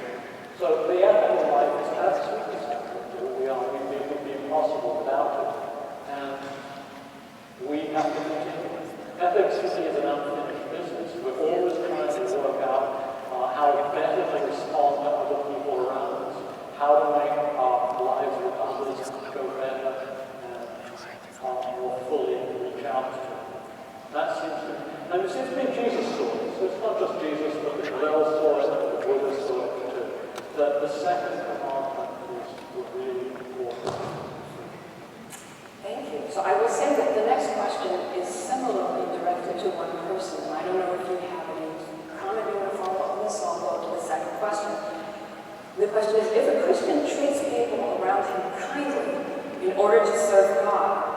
So the ethical life is absolutely central to who we are. It would be impossible without it. And we have to continue. Ethics for me is an unfinished business. We're always trying to work out how better to respond to other people around us, how to make our lives with others go better and more fully reach out to them. That seems to be, and it seems to be Jesus' story. So it's not just Jesus, but the Keller story and the Buddha story too. That the second commandment is really important. Thank you. So I will say that the next question is similarly directed to one person, and I don't know if you have any comment you want to follow up on this, so I'll go to the second question. The question is, if a Christian treats people around him kindly in order to serve God,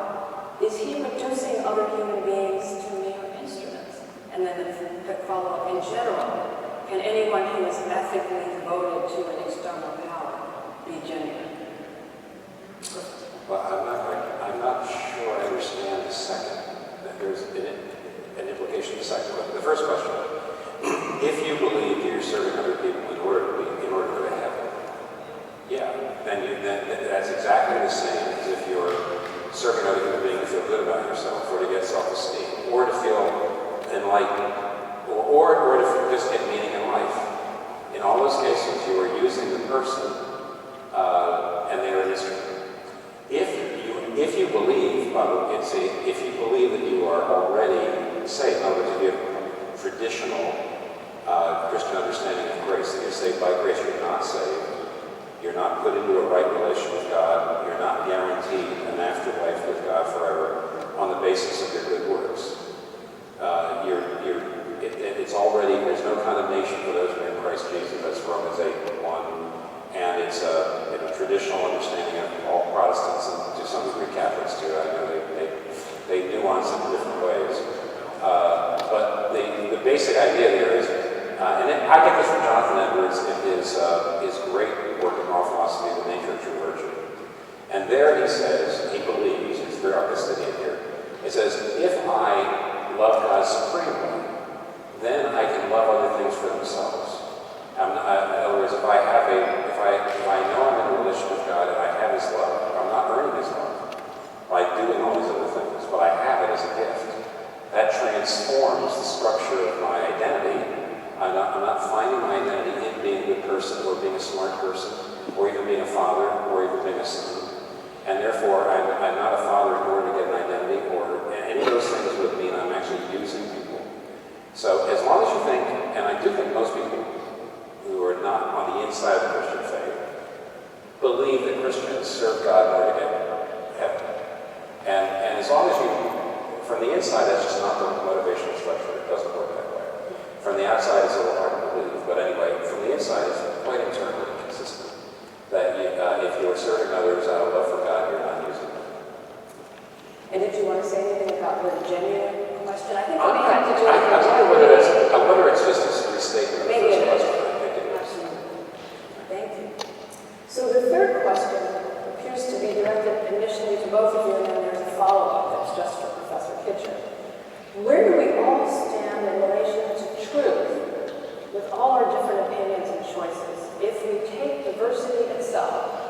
is he reducing other human beings to mere instruments? And then the follow-up, in general, can anyone who is ethically devoted to an external power be genuine? Well, I'm not sure I understand the second. There's an implication of the second one. The first question, if you believe that you're serving other people in order to go to heaven, yeah, then that's exactly the same as if you're serving other human beings to feel good about yourself, or to get self-esteem, or to feel enlightened, or to just get meaning in life. In all those cases, you are using the person, and they are an instrument. If you believe, if you believe that you are already saved, in other words, if you have traditional Christian understanding of grace, that you're saved by grace, you're not saved. You're not put into a right relation with God. You're not guaranteed an afterlife with God forever on the basis of your good works. It's already, there's no condemnation for those who are in Christ Jesus. That's Romans 8:1. And it's a traditional understanding of all Protestants and to some degree Catholics too. I know they nuance it in different ways. But the basic idea there is, I get this from Jonathan Edwards in his great work in moral philosophy, The Nature of True Virtue. And there he says, he believes, it's very Augustinian here, it It says, if I love God supremely, then I can love other things for themselves. In other words, if I know I'm in a relationship with God and I have His love, I'm not earning His love by doing all these other things, but I have it as a gift. That transforms the structure of my identity. I'm not finding my identity in being a good person or being a smart person or even being a father or even being a son. And therefore, I'm not a father in order to get an identity, or any of those things would mean I'm actually using people. So as long as you think, and I do think most people who are not on the inside of the Christian faith believe that Christians serve God in order to get heaven. And as long as you, from the inside, that's just not the motivational structure. It doesn't work that way. From the outside, it's a little hard to believe. But anyway, from the inside, it's quite internally consistent. That if you are serving others out of love for God, you're not using them. And did you want to say anything about the genuine question? I think I we had to do wonder whether it's just a restatement of the Maybe first it is. question. I think it is. Absolutely. Thank you. So the third question appears to be directed initially to both of you, and then there's a follow-up that's just for Professor Kitcher. Where do we all stand in relation to truth with all our different opinions and choices if we take diversity itself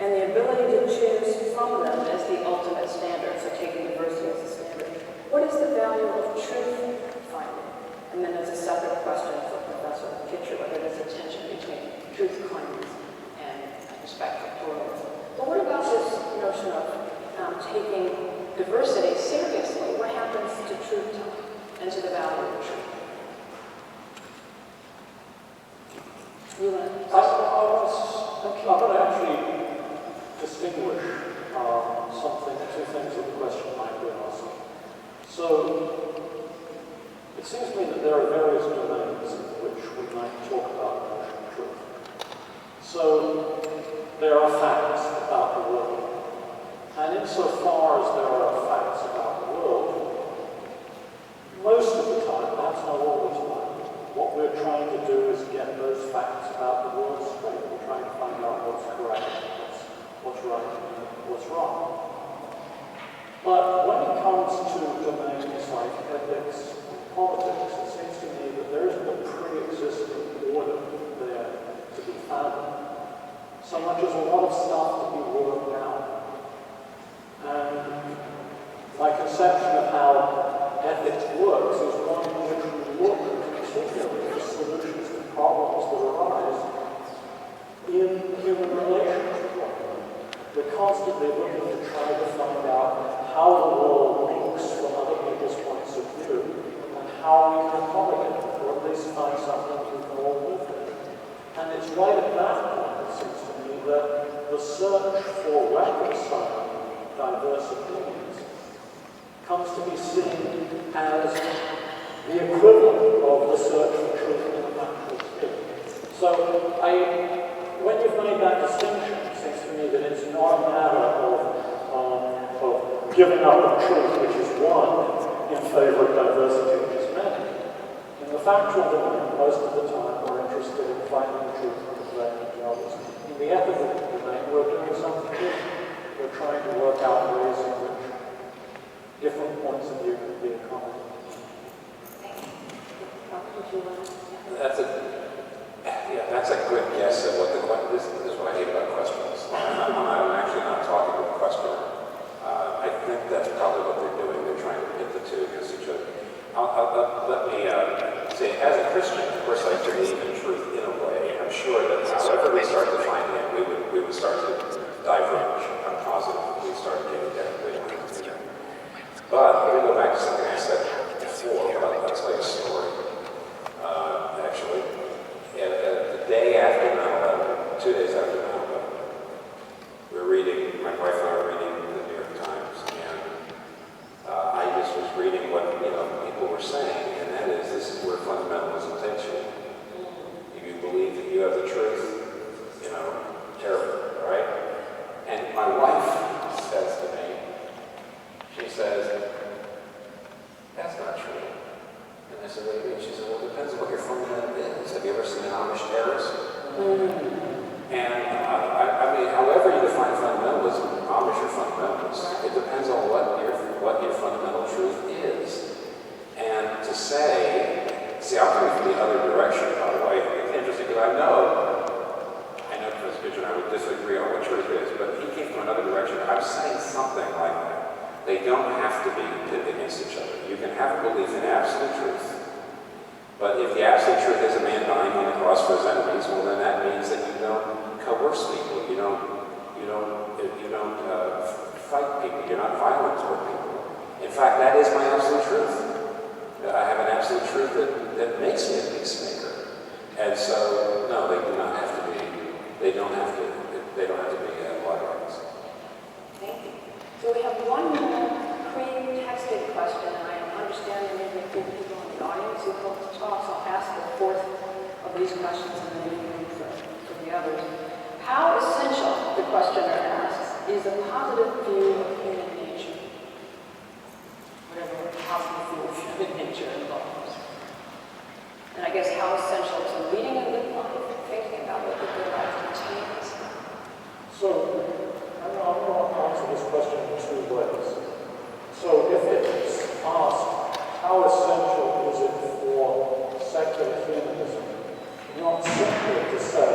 and the ability to choose from them as the ultimate standard, so taking diversity as a standard? What is the value of truth finding? And then there's a separate question for Professor Kitcher, whether there's a tension between truth claims and respect for pluralism. But what about this notion of taking diversity seriously? What happens to truth telling and to the value of truth? You want to? I'm going to actually distinguish two things that the question might be asking. So, it seems to me that there are various domains in which we might talk about the notion of truth. So, there are facts about the world. And insofar as there are facts about the world, most of the time, perhaps not all the time, what we're trying to do is get those facts about the world straight. We're trying to find out what's correct, what's right, and what's wrong. But when it comes to domains like ethics and politics, it seems to me that there isn't a pre-existing order there to be found. So much as a lot of stuff to be worked out. And my conception of how ethics works is one in which we look particularly for solutions to problems that arise in human relations. We're constantly looking to try to find out how the world links from other people's points of view and how we can accommodate it, or at least find something we can all live with. And it's right at that point, it seems to me, that the search for reconciling diverse opinions comes to be seen as the equivalent of the search for truth in a natural state. So when you've made that distinction, it seems to me that it's not a matter of giving up the truth, which is one, in favor of diversity, which is many. In the factual domain, most of the time, we're interested in finding the truth from the correct to others. In the ethical domain, we're doing something different. We're trying to work out ways in which different points of view can be accommodated. That's a good guess at what the question is. This is what I hate about questions. I'm actually not talking to the questioner. I think that's probably what they're doing. They're trying to pit the two against each other. Let me say, as a Christian, of course, I believe in truth in a way. I'm sure that however we start defining it, we would start to diverge. I'm positive we start getting down the way. But let me go back to something I said before. I'll tell you a story. Actually, the day after 9/11, 2 days after 9/11, we were reading, my wife and I were reading the New York Times, and I just was reading what people were saying, and that is, this is where fundamentalism takes you. If you believe that you have the truth, terrible, right? And my wife says to me, she says, that's not true. And I said, what do you mean? She said, well, it depends on what your fundamental is. Have you ever seen an Amish terrorist? And I mean, however you define fundamentalism, Amish or fundamentalists, it depends on what your fundamental religion. I would disagree on what truth is, but he came from another direction. I was saying something like that. They don't have to be pitted against each other. You can have a belief in absolute truth, but if the absolute truth is a man dying on the cross for his enemies, well, then that means that you don't coerce people. You don't fight people. You're not violent toward people. In fact, that is my absolute truth. I have an absolute truth that makes me a peacemaker. And so, no, they do not have to be. They don't have to be blood rights. Thank you. So we have one more pre-texted question, and I understand there may be a few people in the audience who hope to talk, so I'll ask the fourth of these questions and then leave room for the others. How essential, the questioner asks, is a positive view of human nature? Whatever positive view of human nature involves. And I guess how essential to leading a good life, thinking about what the good life contains. So, I'm going to answer this question in two ways. So, if it's asked, how essential is it for secular humanism, not simply to say,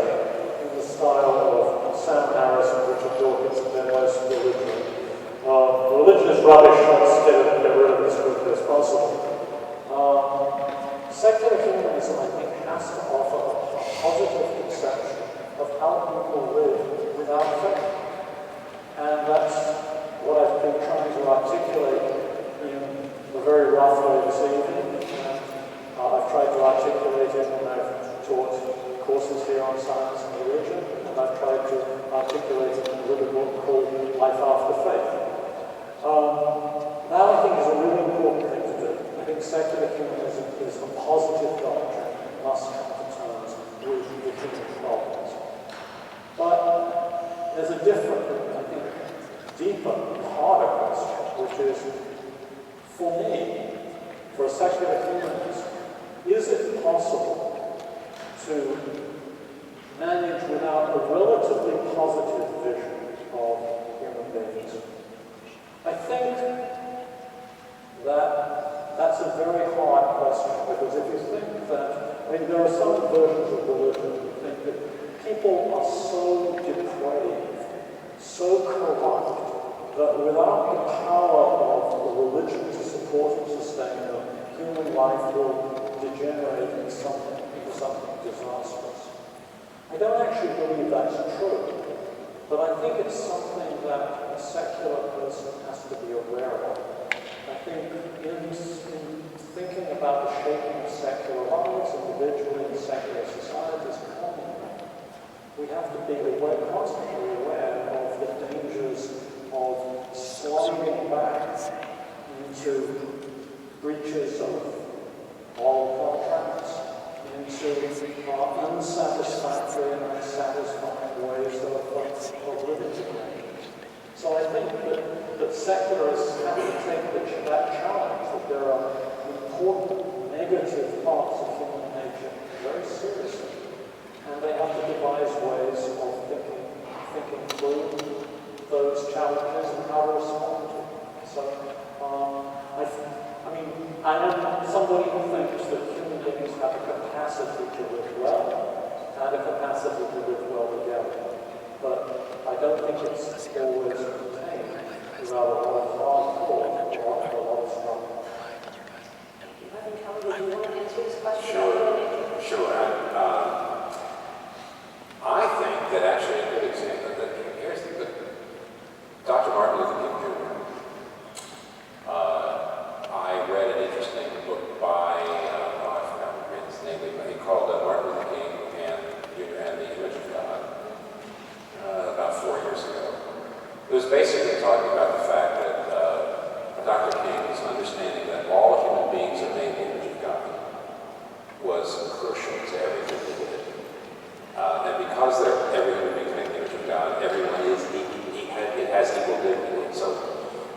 in the style of Sam Harris and Richard Dawkins and their most religion is rubbish, let's get rid of this quickly as possible. Secular humanism, I think, has to offer a positive conception of how people live without faith. And that's what I've been trying to articulate in a very rough way this evening. And I've tried to articulate it when I've taught courses here on science and religion, and I've tried to articulate it in a little book called Life After Faith. That, I think, is a really important thing to do. I think secular humanism is a positive doctrine that must come to terms with the human problems. But there's a different, I think, deeper, harder question, which is, for me, for a secular humanist, is it possible to manage without a relatively positive vision of human beings? I think that that's a very hard question, because if you think that, there are some versions of religion who think that people are so depraved, so corrupt, that without the power of the religion to support and sustain them, human life will degenerate into something disastrous. I don't actually believe that's true, but I think it's something that a secular person has to be aware of. I think in thinking about the shaping of secular lives individually in secular societies commonly, we have to be constantly aware of the dangers of sliding back into breaches of moral contracts, into unsatisfactory and unsatisfying ways of living together. So I think that secularists have to take that challenge, that there are important negative parts of human nature very seriously, and they have to devise ways of thinking through those challenges and how to respond to them. So, I am somebody who thinks that human beings have a capacity to live well and a capacity to live well together. But I don't think it's always contained without a lot of hard thought or a lot of struggle. Reverend Keller, would you want to answer this question? Sure. I think that actually a good example, here's the Dr. Martin Luther King Jr. I read an interesting book by, I forgot his name, he called Martin Luther King and the Image of God, about 4 years ago. It was basically talking about the fact that Dr. King was understanding that all human beings are made in the image of God was crucial to everything they did. And because every human being is made in the image of God, everyone it has equal dignity. So,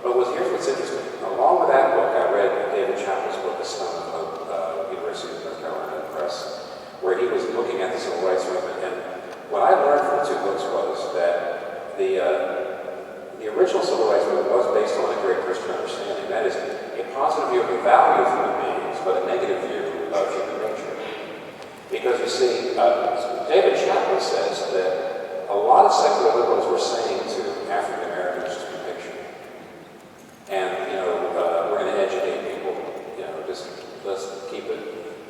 here's what's interesting. Along with that book, I read David Chappell's book, The Stone of Hope, University of North Carolina Press, where he was looking at the civil rights movement. And what I learned from the two books was that the original civil rights movement was based on a great Christian understanding. That is, a positive view of the value of human beings, but a negative view of human nature. Because you see, David Chappell says that a lot of secular liberals were saying to African Americans, just be patient. And, we're going to educate people, just let's keep it.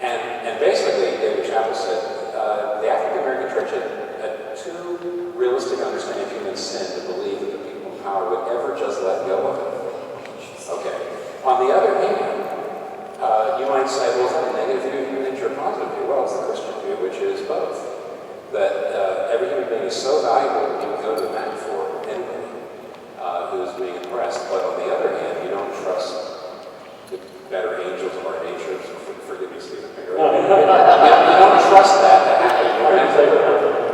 And basically, David Chappell said, the African American church had too realistic understanding of human sin to believe that the people in power would ever just let go of it. Okay. On the other hand, you might say, well, is that a negative view of human nature or a positive view? Well, it's the Christian view, which is both. That every human being is so valuable that you would go to the mat for anybody who's being oppressed. But on the other hand, you don't trust the better angels of our nature. Forgive me, Stephen. You don't trust that to happen.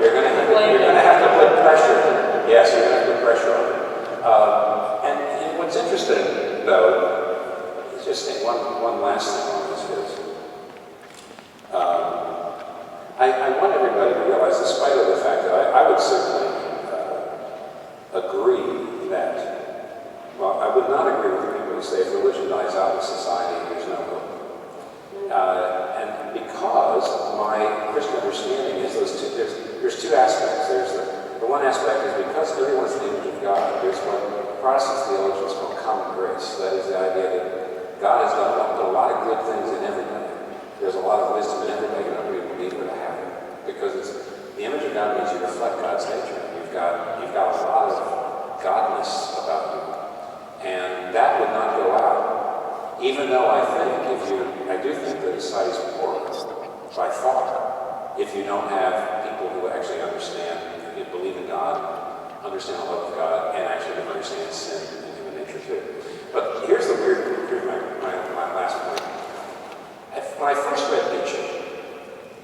You're going to have to put pressure. Yes, you're going to have to put pressure on it. And what's interesting, though, is just one last thing on this is, I want everybody to realize, despite of the fact that I would certainly agree that, well, I would not agree with the people who say if religion dies out in society, there's no hope. And because my Christian understanding is there's two aspects. There's the one aspect is because everyone's in the image of God, there's what Protestant theologians call common grace. That is the idea that God has done a lot of good things in everybody. There's a lot of wisdom in everybody, and everybody will need to have it. Because the image of God means you reflect God's nature. You've got a lot of godness about you. And that would not go out. Even though I do think that society's poor by far if you don't have people who actually understand, believe in God, understand the love of God, and actually understand sin and human nature too. But here's my last point. When I first read Kitcher,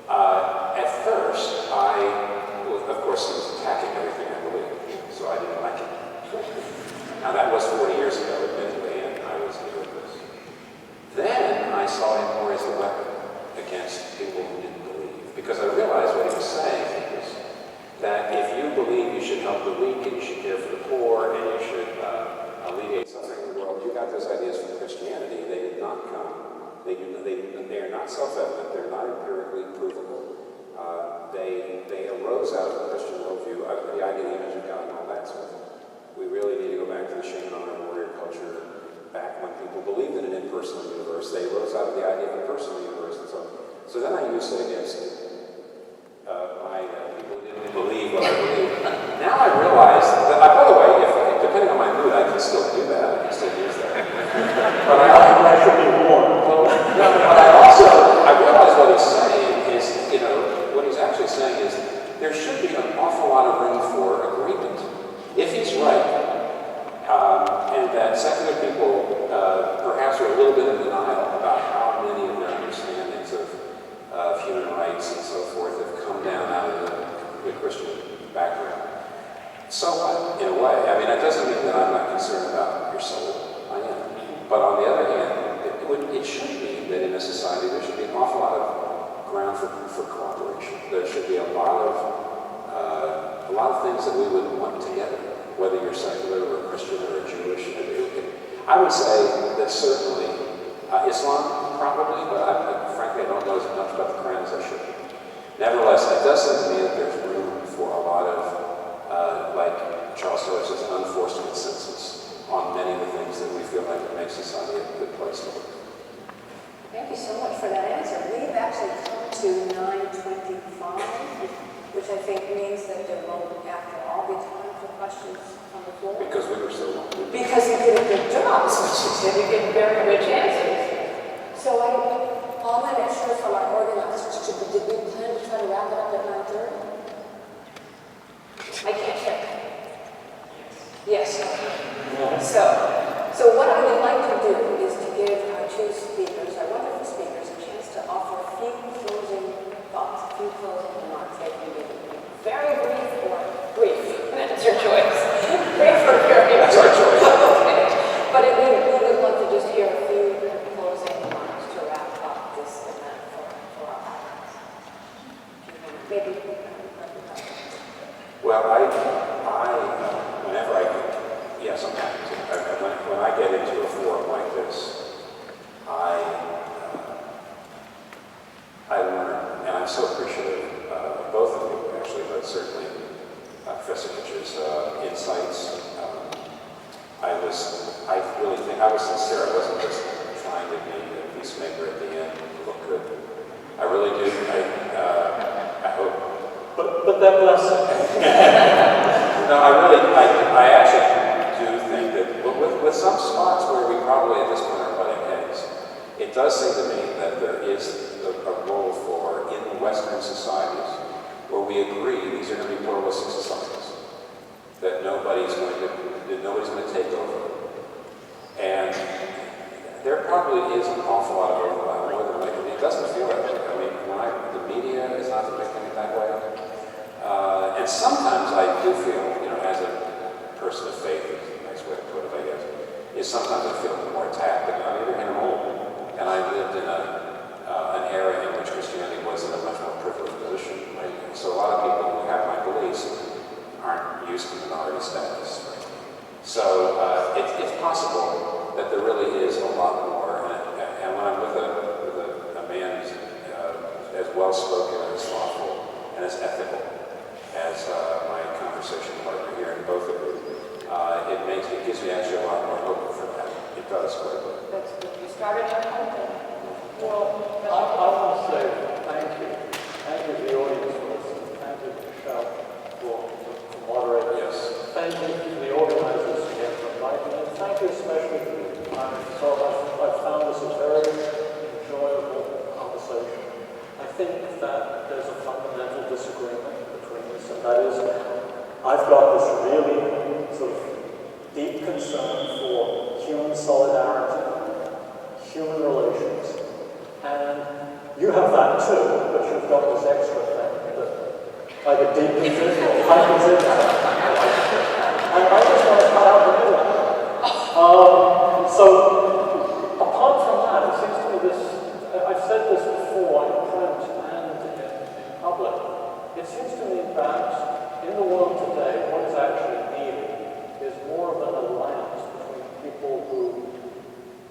at first of course he was attacking everything I believed, so I didn't like it. Now that was 40 years ago, admittedly, and I was new at this. Then I saw him more as a weapon against people who didn't believe, because I realized what he was saying was that if you believe you should help the weak and you should care for the poor and you should alleviate suffering in the world, you got those ideas from Christianity. They did not come. They are not self-evident. They're not empirically provable. They arose out of the Christian worldview, the idea of the image of God and all that sort of thing. We really need to go back to the shame and honor warrior culture, back when people believed in an impersonal universe. They arose out of the idea of a personal universe and so on. So then I used it against my people who didn't believe what I believe. Now I realize that, by the way, depending on my mood, I can still do that. I can still use that. But I should be warned. I realize what he's saying is, what he's actually saying is there should be an awful lot of room for agreement. If he's right, and that secular people perhaps are a little bit in denial about how many of their understandings of human rights and so forth have come down out of the Christian background. So what, in a way? I mean, that doesn't mean that I'm not concerned about your soul. I am. But on the other hand, it should mean that in a society there should be an awful lot of ground for cooperation. There should be a lot of things that we would want together, whether you're secular or a Christian or a Jewish. I would say that certainly Islam, probably, but frankly I don't know as much about the Quran as I should. Nevertheless, it does seem to me that there's room for a lot of, like Charles Taylor says, unforced consensus on many of the things that we feel like it makes society a good place to live. Thank you so much for that answer. We've actually come to 9:25, which I think means that there will, after all, be time for questions on the floor. Because we were so long. Because you did a good job, is what you did. You gave very rich answers. So I want to make sure from our organizers, did we plan to try to wrap it up at 9:30? I can't check. Yes. So what I would like to do is to give our two speakers, our wonderful speakers, a chance to offer a few closing thoughts, a few closing remarks. They can be very brief or brief. That's your choice. Brief or very brief. That's our choice. Okay. But we would love to just hear a few closing remarks to wrap up this event for our audience. Maybe. Well, whenever I get, yes, I'm happy to. When I get into a forum like this, I Professor Kitcher's insights. I really think I was sincere. I wasn't just trying to be a peacemaker at the end to look good. I really do. I hope. But that blessing. No, I actually do think that with some spots where we probably at this point are butting heads, it does seem to me that there is a role for, in Western societies, where we agree these are going to be pluralistic societies, that nobody's going to take over. And there probably is an awful lot of overlap, more than like it doesn't feel that way. I mean, the media is not depicting it that way. And sometimes I do feel, as a person of faith, is a nice way to put it, I guess, is sometimes I feel more attacked. But on the other hand, I'm old, and I lived in an era in which Christianity was in a much more privileged position, right? So a lot of people who have my beliefs aren't used to minority status, right? So it's possible that there really is a lot more, and when I'm with a man who's as well-spoken and as thoughtful and as ethical as my conversation partner here, and both of you, it gives me actually a lot more hope for that. It does quite a bit. That's good. You started on something. Well, I want to say thank you. Thank you to the audience for listening. Thank you, Michelle, for moderating. Yes. Thank you to the organizers again for inviting me. And thank you especially to you. So I've found this a very enjoyable conversation. I think that there's a fundamental disagreement between us, and that is I've got this really sort of deep concern for human solidarity, human relations, and you have that too, but you've got this extra thing that either deepens it or heightens it. And I just want to cut out the middle. So, apart from that, it seems to me I've said this before in print and in public, it seems to me that in the world today, what is actually needed is more of an alliance between people who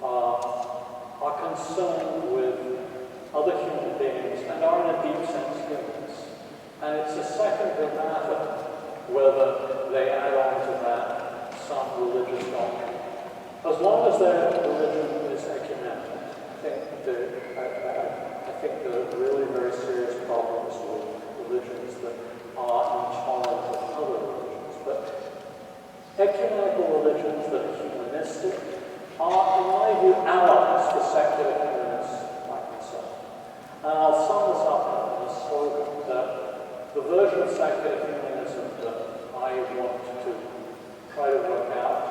are concerned with other human beings and are in a deep sense humans. And it's a secondary matter whether they add on to that some religious doctrine. As long as their religion is ecumenical, I think there are really very serious problems with religions that are intolerant of other religions. But ecumenical religions that are humanistic are, in my view, allies for secular humanists like myself. And I'll sum this up in a slogan that the version of secular humanism that I want to try to work out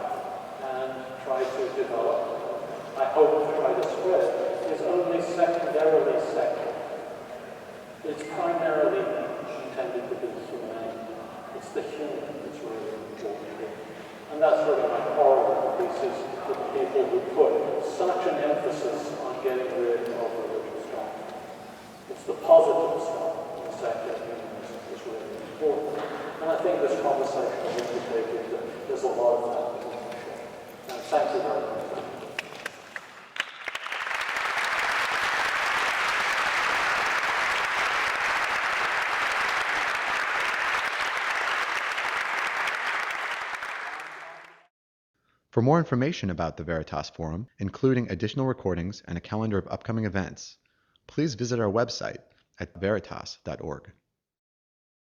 and try to develop, I hope to try to spread, is only secondarily secular. It's primarily intended to be humane. It's the human that's really important here. And that's really my horrible pieces with the people who put such an emphasis on getting rid of religious doctrine. It's the positive stuff in secular humanism that's really important. And I think this conversation has indicated that there's a lot of that that we can share. And thank you very much. For more information about the Veritas Forum, including additional recordings and a calendar of upcoming events, please visit our website at veritas.org.